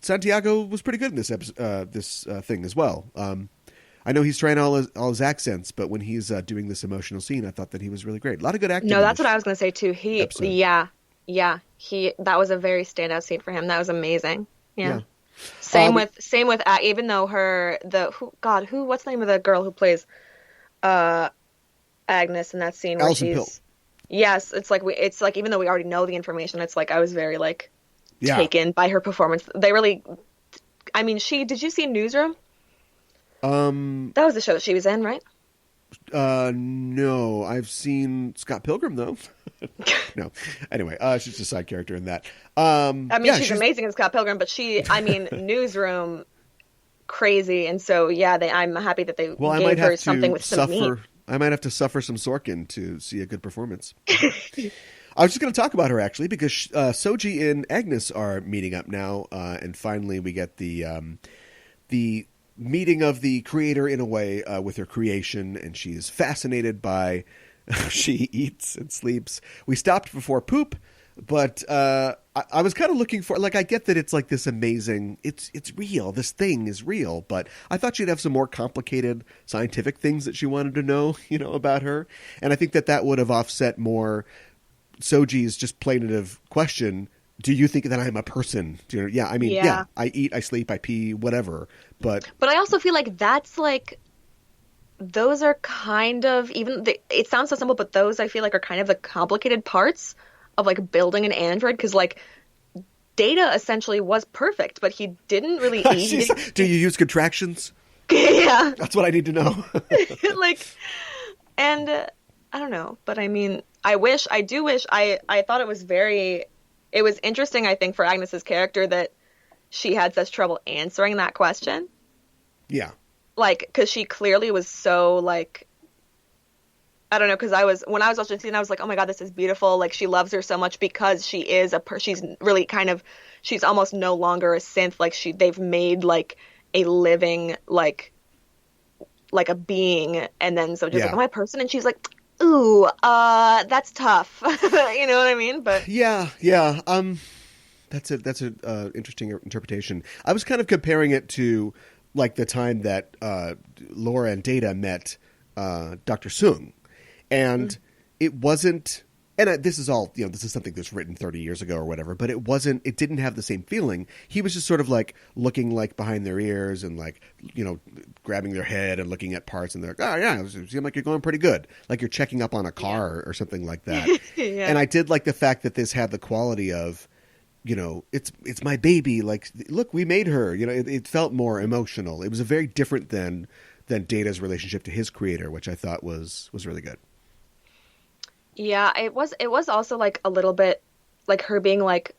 S1: Santiago was pretty good in this episode, this thing as well. I know he's trying all his accents, but when he's doing this emotional scene, I thought that he was really great. A lot of good acting.
S2: No, that's what I was going to say too. That was a very standout scene for him. That was amazing. Yeah. Same with even though what's the name of the girl who plays Agnes in that scene where
S1: Alison Pill.
S2: Yes, it's like even though we already know the information, it's like I was very taken by her performance. They really, I mean, did you see Newsroom? That was the show that she was in, right?
S1: No, I've seen Scott Pilgrim though. No. Anyway, she's just a side character in that. She's
S2: amazing in Scott Pilgrim, but Newsroom, crazy. And so, I'm happy that they gave her something with some meat.
S1: I might have to suffer some Sorkin to see a good performance. I was just going to talk about her, actually, because Soji and Agnes are meeting up now, and finally we get the meeting of the creator, in a way, with her creation, and she's fascinated by... she eats and sleeps. We stopped before poop, but I was kind of looking for, I get that it's like this amazing, it's real, this thing is real, but I thought she'd have some more complicated scientific things that she wanted to know, about her. And I think that would have offset more Soji's just plaintive question, do you think that I'm a person? I eat, I sleep, I pee, whatever. But
S2: I also feel like that's those are kind of, it sounds so simple, but those I feel like are kind of the complicated parts of building an android, because Data essentially was perfect, but he didn't really eat.
S1: Do you use contractions?
S2: Yeah.
S1: That's what I need to know.
S2: And I don't know, but I mean, I thought it was interesting, I think, for Agnes's character that she had such trouble answering that question.
S1: Yeah.
S2: Because she clearly was so, I don't know, because when I was watching the scene, I was like, oh my God, this is beautiful. She loves her so much because she is she's really she's almost no longer a synth. They've made, a living, a being. And then so just am I a person? And she's like, ooh, that's tough. You know what I mean? But
S1: yeah. That's an interesting interpretation. I was kind of comparing it to, the time that Laura and Data met Dr. Soong. And it wasn't And this is all, this is something that's written 30 years ago or whatever, but it didn't have the same feeling. He was just sort of like looking like behind their ears and like, grabbing their head and looking at parts, and they're like, oh yeah, you seem like you're going pretty good. Like you're checking up on a car or something like that.
S2: Yeah.
S1: And I did like the fact that this had the quality of, it's my baby. Like, look, we made her, it felt more emotional. It was a very different than Data's relationship to his creator, which I thought was really good.
S2: Yeah, it was also like a little bit like her being like,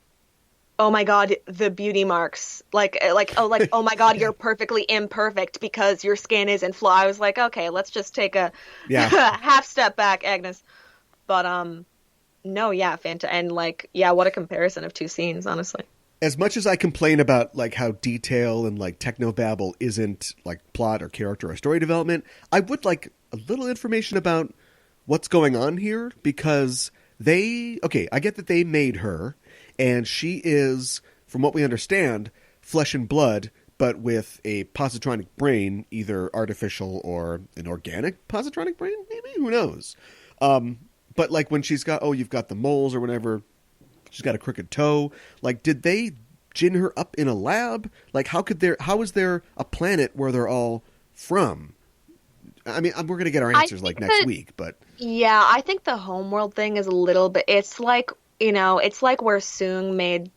S2: oh my God, the beauty marks. Oh my God, you're perfectly imperfect because your skin isn't flawed. I was like, okay, let's just take a half step back, Agnes. But no, yeah, and like, yeah, what a comparison of two scenes, honestly.
S1: As much as I complain about like how detail and like technobabble isn't like plot or character or story development, I would like a little information about what's going on here, because I get that they made her, and she is, from what we understand, flesh and blood, but with a positronic brain, either artificial or an organic positronic brain, maybe? Who knows? But like when she's got, you've got the moles or whatever, she's got a crooked toe. Like, did they gin her up in a lab? Like, how is there a planet where they're all from? I mean, we're going to get our answers like next week, but...
S2: Yeah, I think the homeworld thing is a little bit... It's like, it's like where Soong made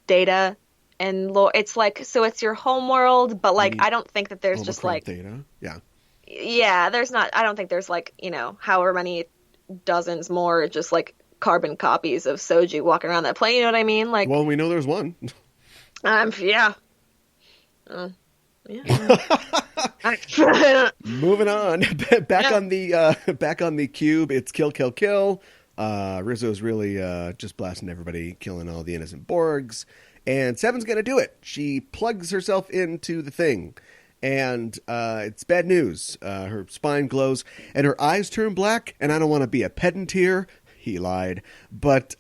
S2: Data and it's like, so it's your homeworld, but like, I don't think that there's just like...
S1: Data? Yeah.
S2: Yeah, there's not... I don't think there's like, however many dozens more just like carbon copies of Soji walking around that plane, you know what I mean? Like...
S1: Well, we know there's one.
S2: Yeah. Yeah.
S1: Moving on. Back on the cube. It's kill, kill, kill. Rizzo's really just blasting everybody, killing all the innocent Borgs. And Seven's gonna do it. She plugs herself into the thing, and it's bad news. Her spine glows, and her eyes turn black. And I don't want to be a pedant here. He lied, but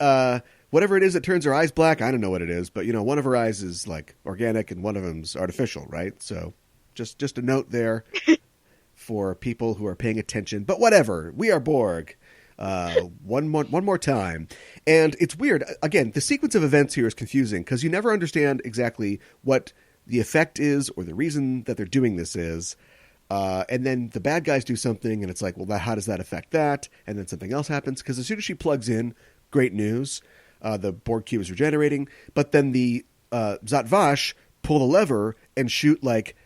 S1: whatever it is that turns her eyes black, I don't know what it is, but one of her eyes is like organic and one of them's artificial, right? So just a note there for people who are paying attention. But whatever, we are Borg. One more time. And it's weird. Again, the sequence of events here is confusing because you never understand exactly what the effect is or the reason that they're doing this is. And then the bad guys do something and it's like, well, how does that affect that? And then something else happens because as soon as she plugs in, great news. The Borg cube is regenerating, but then the Zat-Vash pull the lever and shoot like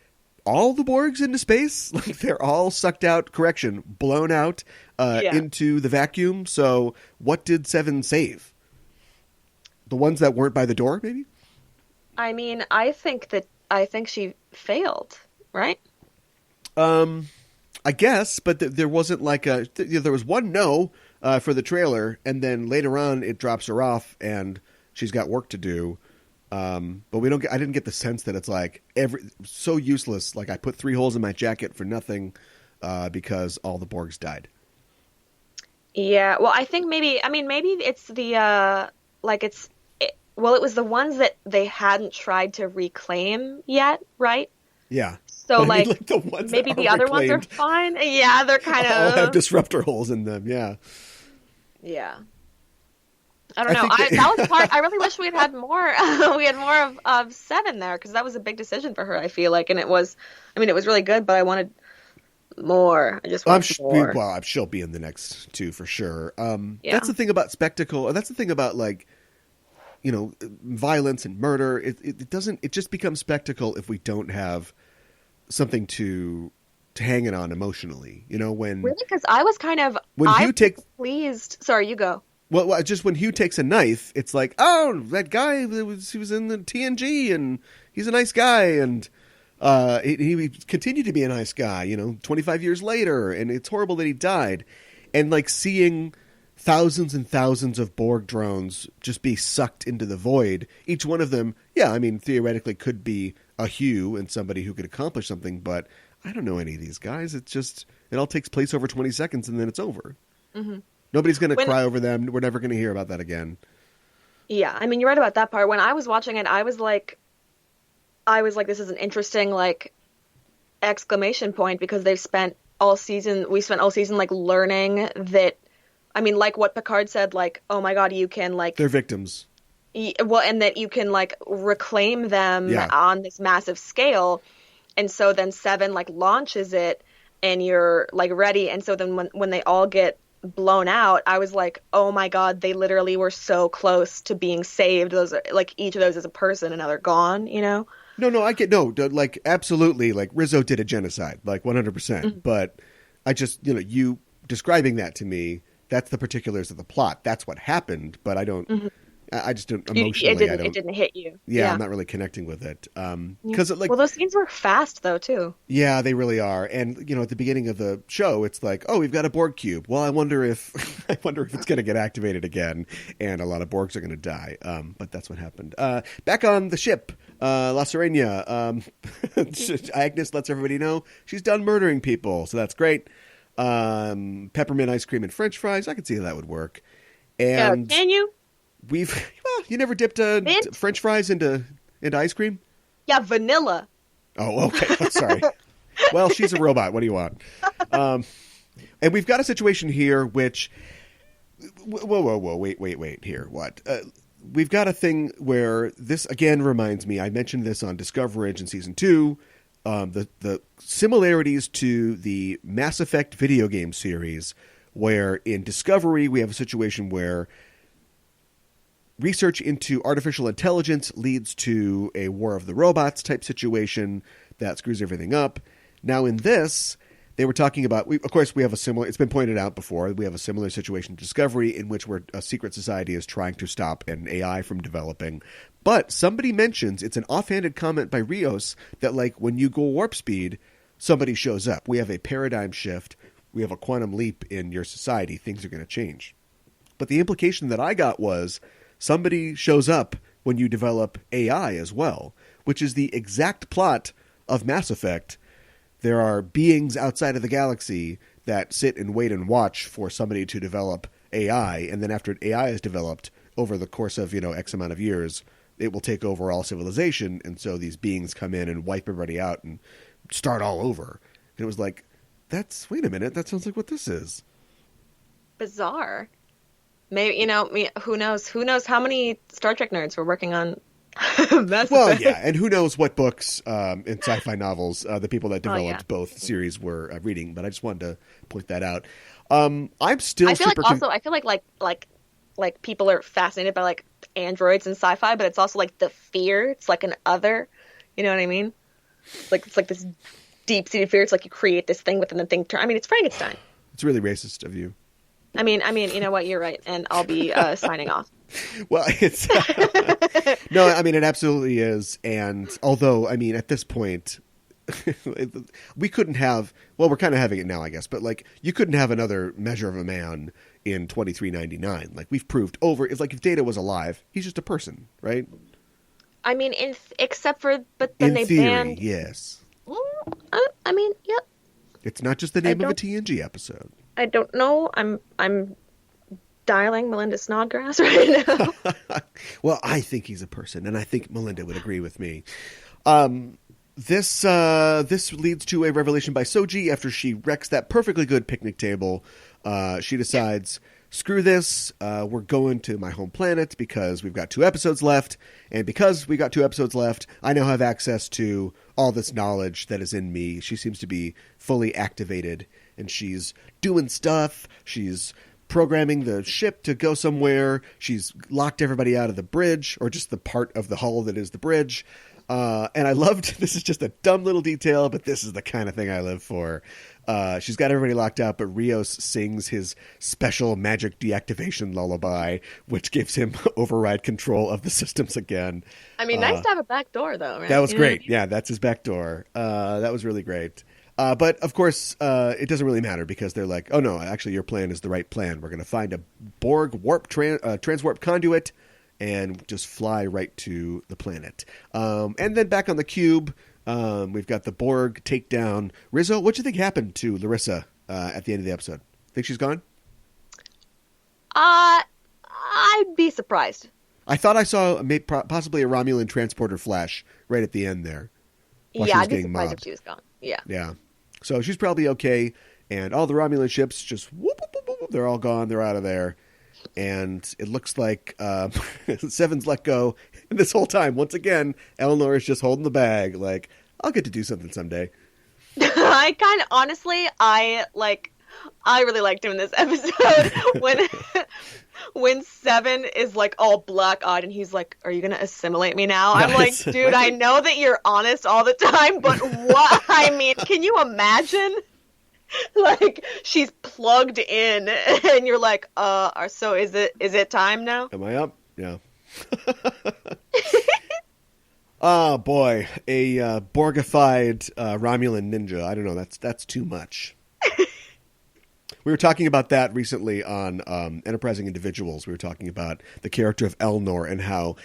S1: all the Borgs into space. Like they're all sucked out, blown out into the vacuum. So what did Seven save? The ones that weren't by the door, maybe?
S2: I mean, I think she failed, right?
S1: I guess, but there wasn't like there was one no for the trailer, and then later on it drops her off and she's got work to do. But I didn't get the sense that it's like so useless. Like I put 3 holes in my jacket for nothing, because all the Borgs died.
S2: Yeah. Well, I think maybe it's the, it was the ones that they hadn't tried to reclaim yet. Right.
S1: Yeah.
S2: So
S1: like the ones
S2: maybe the other ones are fine. Yeah. They're kind of
S1: all have disruptor holes in them. Yeah.
S2: Yeah. I don't know. That was the part. I really wish we had more. We had more of Seven there because that was a big decision for her. I feel like, and it was really good, but I wanted more. I just wanted more.
S1: Well, she'll be in the next 2 for sure. That's the thing about spectacle. That's the thing about like, violence and murder. It doesn't. It just becomes spectacle if we don't have something to hang it on emotionally. When
S2: really, because I was kind of pleased. Sorry, you go.
S1: Well, just when Hugh takes a knife, it's like, oh, that guy, he was in the TNG, and he's a nice guy, and he continued to be a nice guy, 25 years later, and it's horrible that he died. And, like, seeing thousands and thousands of Borg drones just be sucked into the void, each one of them, theoretically could be a Hugh and somebody who could accomplish something, but I don't know any of these guys. It's just, it all takes place over 20 seconds, and then it's over. Mm-hmm. Nobody's going to cry over them. We're never going to hear about that again.
S2: Yeah, I mean, you're right about that part. When I was watching it, I was like, this is an interesting, like, exclamation point because we spent all season, like, learning that I mean, like what Picard said, like, oh my God, you can like,
S1: They're victims.
S2: well, and that you can like reclaim them
S1: Yeah.
S2: on this massive scale. And so then Seven like launches it and you're like ready. And so then when they all get blown out, I was like, oh my God, they literally were so close to being saved. Those are like each of those is a person and now they're gone, you know?
S1: No, like absolutely, like Rizzo did a genocide, like 100%. But I just, you describing that to me, that's the particulars of the plot. That's what happened, but I don't. I just don't emotionally.
S2: It didn't hit you.
S1: Yeah, I'm not really connecting with it. Because
S2: well, those scenes were fast though too.
S1: Yeah, they really are. And at the beginning of the show, it's like, oh, we've got a Borg cube. Well, I wonder if it's going to get activated again, and a lot of Borgs are going to die. But that's what happened. Back on the ship, La Serena. Agnes lets everybody know she's done murdering people, so that's great. Peppermint ice cream and French fries. I could see how that would work. And
S2: can you?
S1: You never dipped French fries into ice cream?
S2: Yeah, vanilla.
S1: Oh, okay. Sorry. Well, she's a robot. What do you want? And we've got a situation here which... Whoa. Wait. Here. What? We've got a thing where this, again, reminds me... I mentioned this on Discoverage in Season 2. The similarities to the Mass Effect video game series, where in Discovery we have a situation where... research into artificial intelligence leads to a war of the robots type situation that screws everything up. Now in this, they were talking about, of course, we have a similar, it's been pointed out before, we have a similar situation in Discovery in which a secret society is trying to stop an AI from developing. But somebody mentions, it's an offhanded comment by Rios, that like when you go warp speed, somebody shows up. We have a paradigm shift. We have a quantum leap in your society. Things are going to change. But the implication that I got was, somebody shows up when you develop AI as well, which is the exact plot of Mass Effect. There are beings outside of the galaxy that sit and wait and watch for somebody to develop AI, and then after AI is developed, over the course of, X amount of years, it will take over all civilization, and so these beings come in and wipe everybody out and start all over. And it was like, wait a minute, that sounds like what this is.
S2: Bizarre. Maybe, who knows? Who knows how many Star Trek nerds were working on Mass Effect?
S1: Yeah, and who knows what books and sci-fi novels the people that developed both series were reading, but I just wanted to point that out. I'm still
S2: I feel like people are fascinated by like androids and sci-fi, but it's also like the fear. It's like an other, you know what I mean? It's like this deep-seated fear. It's like you create this thing within the thing. I mean, it's Frankenstein.
S1: It's really racist of you.
S2: I mean, you know what? You're right, and I'll be signing off.
S1: Well, it's no, I mean, it absolutely is. And although, I mean, at this point, we couldn't have. Well, we're kind of having it now, I guess. But like, you couldn't have another Measure of a Man in 2399. Like we've proved over. It's like if Data was alive, he's just a person, right?
S2: I mean, except for, but then
S1: in
S2: they
S1: theory,
S2: banned.
S1: Yes.
S2: I mean, yep.
S1: It's not just the name of a TNG episode.
S2: I don't know. I'm dialing Melinda Snodgrass right now.
S1: Well, I think he's a person, and I think Melinda would agree with me. This leads to a revelation by Soji after she wrecks that perfectly good picnic table. She decides, screw this. We're going to my home planet because we've got 2 episodes left, and because we got 2 episodes left, I now have access to all this knowledge that is in me. She seems to be fully activated. And she's doing stuff. She's programming the ship to go somewhere. She's locked everybody out of the bridge, or just the part of the hull that is the bridge. And I loved, this is just a dumb little detail, but this is the kind of thing I live for. She's got everybody locked out, but Rios sings his special magic deactivation lullaby, which gives him override control of the systems again.
S2: I mean, nice to have a back door, though, right?
S1: That was great. Yeah, that's his back door. That was really great. But, of course, it doesn't really matter because they're like, oh, no, actually your plan is the right plan. We're going to find a Borg warp transwarp conduit and just fly right to the planet. And then back on the cube, we've got the Borg take down Rizzo. What do you think happened to Larissa at the end of the episode? Think she's gone?
S2: I'd be surprised.
S1: I thought I saw possibly a Romulan transporter flash right at the end there.
S2: Yeah, I'd be surprised if she was gone. Yeah.
S1: Yeah. So she's probably okay, and all the Romulan ships just whoop, whoop, whoop, whoop, they're all gone. They're out of there. And it looks like Seven's let go. And this whole time, once again, Elnor is just holding the bag. Like, I'll get to do something someday.
S2: I really liked him in this episode when Seven is like all black-eyed and he's like, "Are you gonna assimilate me now?" I'm like, dude, I know that you're honest all the time, but what? I mean, can you imagine? Like, she's plugged in and you're like, so is it time now?
S1: Am I up? Yeah. Oh boy, a Borgified Romulan ninja. I don't know. That's too much. We were talking about that recently on Enterprising Individuals. We were talking about the character of Elnor and how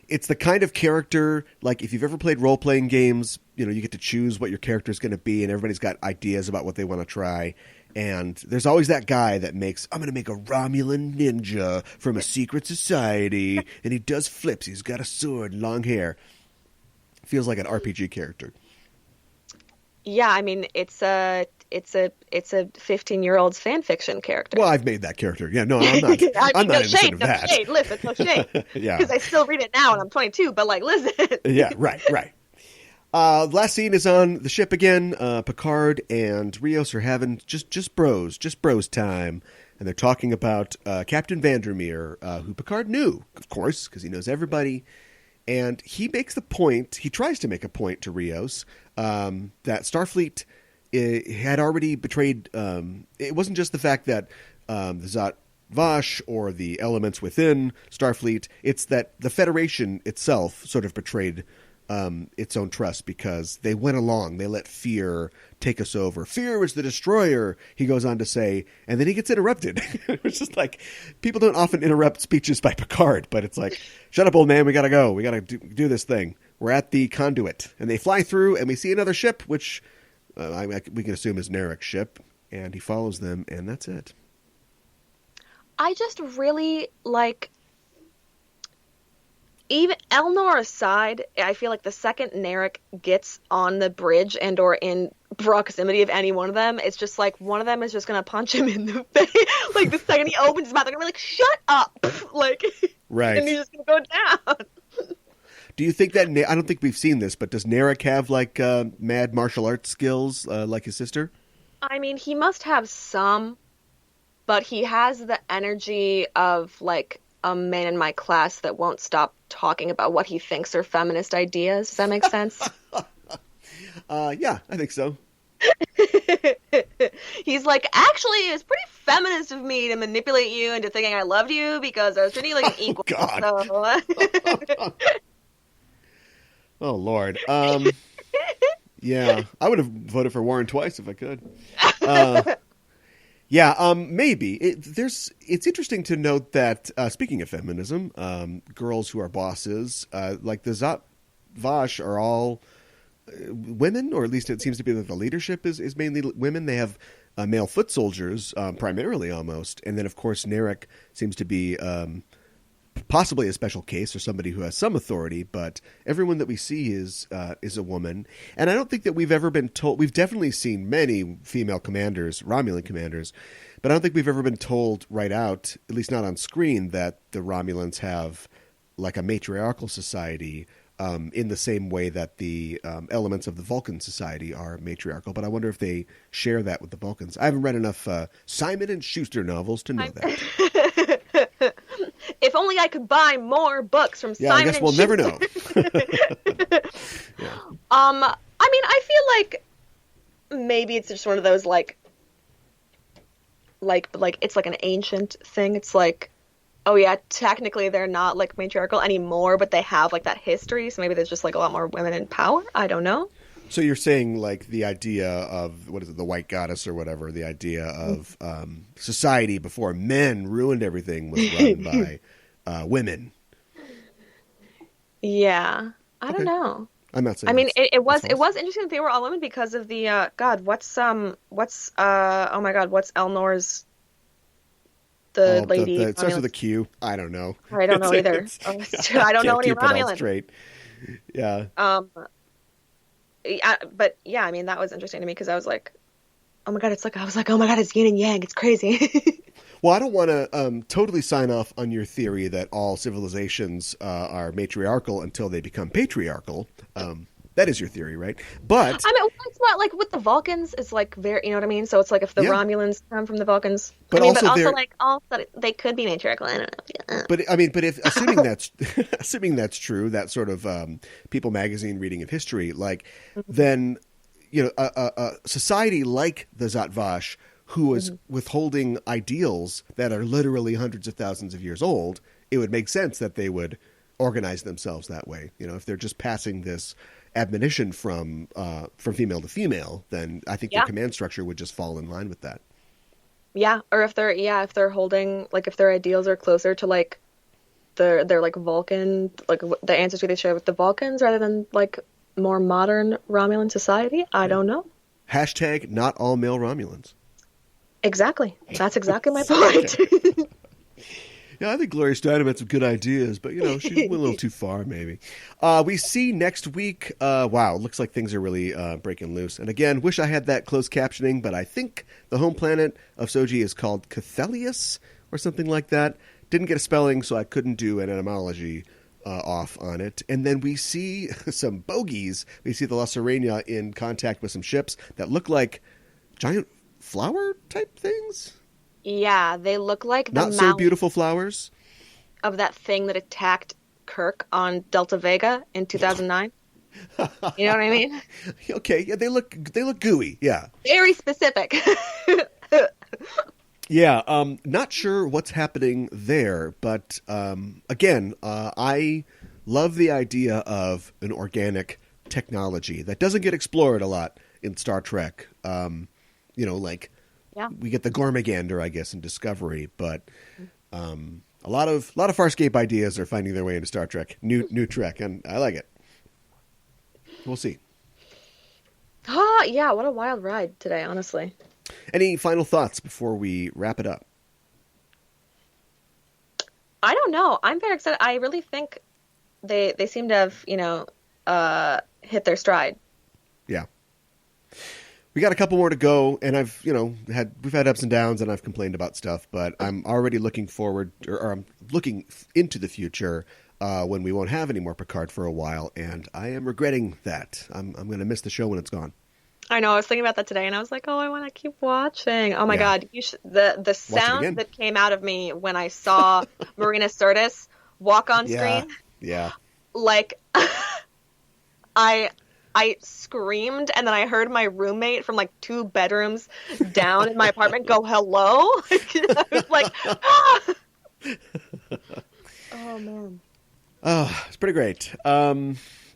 S1: it's the kind of character, like if you've ever played role-playing games, you get to choose what your character is going to be, and everybody's got ideas about what they want to try. And there's always that guy that I'm going to make a Romulan ninja from a secret society, and he does flips. He's got a sword and long hair. Feels like an RPG character.
S2: Yeah, I mean, it's a 15-year-old's fan fiction character.
S1: Well, I've made that character. Yeah, no, I'm not. I'm not innocent of that.
S2: Shade, listen, no shade. Yeah, because I still read it now, and I'm 22. But like, listen.
S1: Yeah, right. Last scene is on the ship again. Picard and Rios are having just bros time, and they're talking about Captain Vandermeer, who Picard knew, of course, because he knows everybody. And he makes the point. He tries to make a point to Rios that Starfleet had already betrayed. It wasn't just the fact that the Zat Vash or the elements within Starfleet. It's that the Federation itself sort of betrayed its own trust because they went along. They let fear take us over. Fear is the destroyer, he goes on to say, and then he gets interrupted. It's just like, people don't often interrupt speeches by Picard, but it's like, shut up, old man, we gotta go. We gotta do this thing. We're at the conduit. And they fly through, and we see another ship, which we can assume is Narek's ship, and he follows them, and that's it.
S2: I just really like... Even Elnor aside, I feel like the second Narek gets on the bridge and or in proximity of any one of them, it's just like one of them is just going to punch him in the face. Like the second he opens his mouth, they're going to be like, shut up! Like,
S1: right.
S2: And he's just going to go down.
S1: Do you think that, I don't think we've seen this, but does Narek have like mad martial arts skills like his sister?
S2: I mean, he must have some, but he has the energy of like a man in my class that won't stop talking about what he thinks are feminist ideas. Does that make sense?
S1: Yeah, I think so.
S2: He's like, actually, it's pretty feminist of me to manipulate you into thinking I loved you because I was treating you like an equal.
S1: God.
S2: So...
S1: Oh, Lord. Yeah, I would have voted for Warren twice if I could. Yeah, maybe. It's interesting to note that, speaking of feminism, girls who are bosses, like the Zat Vash are all women, or at least it seems to be that the leadership is mainly women. They have male foot soldiers, primarily almost. And then, of course, Narek seems to be possibly a special case or somebody who has some authority, but everyone that we see is a woman. And I don't think that we've ever been told. We've definitely seen many female commanders, Romulan commanders, but I don't think we've ever been told right out, at least not on screen, that the Romulans have like a matriarchal society in the same way that the elements of the Vulcan society are matriarchal. But I wonder if they share that with the Vulcans. I haven't read enough Simon & Schuster novels to know that.
S2: If only I could buy more books from Simon.
S1: I guess we'll never know.
S2: Yeah. I mean, I feel like maybe it's just one of those like it's like an ancient thing. It's like, oh yeah, technically they're not like matriarchal anymore, but they have like that history. So maybe there's just like a lot more women in power. I don't know.
S1: So you're saying like the idea of, what is it, the white goddess or whatever, the idea of society before men ruined everything was run by women.
S2: Yeah. I don't know.
S1: I'm not saying.
S2: I mean, it was interesting that they were all women because of the what's Elnor's lady?
S1: It starts with a Q. I don't know.
S2: I don't know either. I don't know any Romulan.
S1: Straight. Yeah.
S2: Yeah, but yeah, I mean, that was interesting to me because I was like, oh my God, it's like, I was like, oh my God, it's yin and yang. It's crazy.
S1: Well, I don't want to totally sign off on your theory that all civilizations are matriarchal until they become patriarchal. That is your theory, right? But
S2: I mean, it's not like with the Vulcans, it's like very, you know what I mean? So it's like if the Romulans come from the Vulcans,
S1: but
S2: I mean, but also like also they could be matriarchal. I don't know.
S1: But I mean, but if assuming that's assuming that's true, that sort of People magazine reading of history, like then a society like the Zatvash, who was withholding ideals that are literally hundreds of thousands of years old, it would make sense that they would organize themselves that way. If they're just passing this admonition from female to female, then I think their command structure would just fall in line with that.
S2: Yeah, or if they're holding, like, if their ideals are closer to like their like Vulcan, like the ancestry they share with the Vulcans rather than like more modern Romulan society. I don't know.
S1: Hashtag not all male Romulans.
S2: Exactly. That's exactly my point.
S1: Yeah, I think Gloria Steinem had some good ideas, but, she went a little too far, maybe. We see next week, wow, looks like things are really breaking loose. And again, wish I had that closed captioning, but I think the home planet of Soji is called Cathelius or something like that. Didn't get a spelling, so I couldn't do an etymology off on it. And then we see some bogies. We see the La Serena in contact with some ships that look like giant flower-type things.
S2: Yeah, they look like the
S1: not so beautiful flowers
S2: of that thing that attacked Kirk on Delta Vega in 2009. You know what I mean?
S1: Okay, yeah, they look gooey. Yeah,
S2: very specific.
S1: Yeah, not sure what's happening there, but again, I love the idea of an organic technology that doesn't get explored a lot in Star Trek. We get the Gormagander, I guess, in Discovery, but a lot of Farscape ideas are finding their way into Star Trek, new Trek, and I like it. We'll see.
S2: Yeah, what a wild ride today, honestly.
S1: Any final thoughts before we wrap it up?
S2: I don't know. I'm very excited. I really think they seem to have, hit their stride.
S1: Yeah. We got a couple more to go, and we've had ups and downs, and I've complained about stuff, but I'm already looking forward, or I'm looking into the future when we won't have any more Picard for a while, and I am regretting that. I'm going to miss the show when it's gone.
S2: I know. I was thinking about that today, and I was like, "Oh, I want to keep watching." Oh my God, the sound that came out of me when I saw Marina Sirtis walk on screen.
S1: Yeah.
S2: Like, I screamed, and then I heard my roommate from like 2 bedrooms down in my apartment go, "Hello!" I was like, "Ah!" Oh man.
S1: Oh, it's pretty great.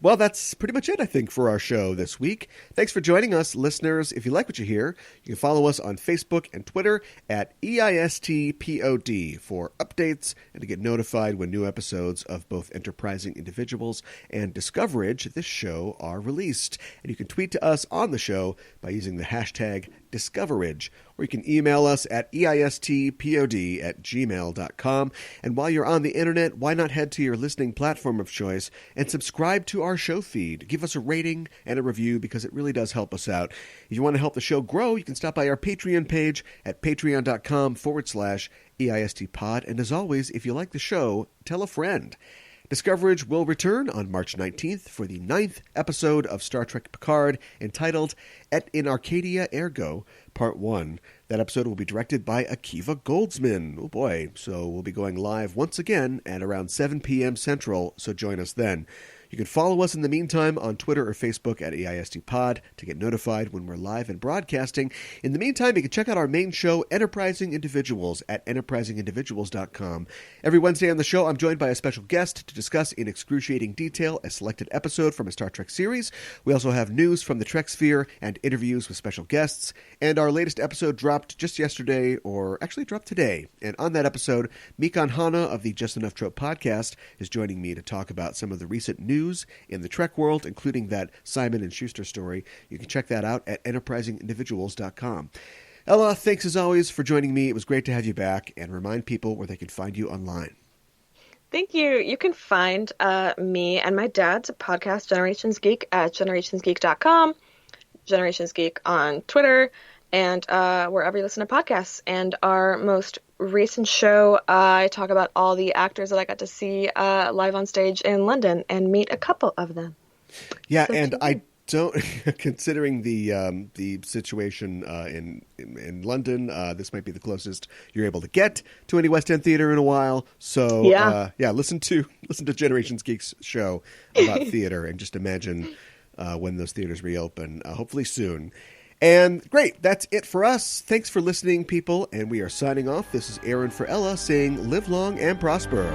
S1: Well, that's pretty much it, I think, for our show this week. Thanks for joining us, listeners. If you like what you hear, you can follow us on Facebook and Twitter at EISTPOD for updates and to get notified when new episodes of both Enterprising Individuals and Discoverage, this show, are released. And you can tweet to us on the show by using the hashtag Discoverage, or you can email us at eistpod@gmail.com. And while you're on the internet, why not head to your listening platform of choice and subscribe to our show feed. Give us a rating and a review because it really does help us out. If you want to help the show grow, you can stop by our Patreon page at patreon.com/EISTpod. And as always, if you like the show, tell a friend. Discoverage will return on March 19th for the 9th episode of Star Trek Picard, entitled Et in Arcadia Ergo, Part 1. That episode will be directed by Akiva Goldsman. Oh boy, so we'll be going live once again at around 7 p.m. Central, so join us then. You can follow us in the meantime on Twitter or Facebook at EISTpod to get notified when we're live and broadcasting. In the meantime, you can check out our main show, Enterprising Individuals, at enterprisingindividuals.com. Every Wednesday on the show, I'm joined by a special guest to discuss in excruciating detail a selected episode from a Star Trek series. We also have news from the Trek sphere and interviews with special guests. And our latest episode dropped just yesterday, or actually dropped today. And on that episode, Mikan Hana of the Just Enough Trope podcast is joining me to talk about some of the recent news in the Trek world, including that Simon & Schuster story. You can check that out at enterprisingindividuals.com. Ella, thanks as always for joining me. It was great to have you back, and remind people where they can find you online.
S2: Thank you. You can find me and my dad's podcast, Generations Geek, at generationsgeek.com, Generations Geek on Twitter, and wherever you listen to podcasts. And our most recent show, I talk about all the actors that I got to see live on stage in London and meet a couple of them.
S1: Yeah, so and I don't, considering the situation in London, this might be the closest you're able to get to any West End theater in a while. So listen to Generations Geek's show about theater and just imagine when those theaters reopen, hopefully soon. And great, that's it for us. Thanks for listening, people, and we are signing off. This is Aaron for Ella saying live long and prosper.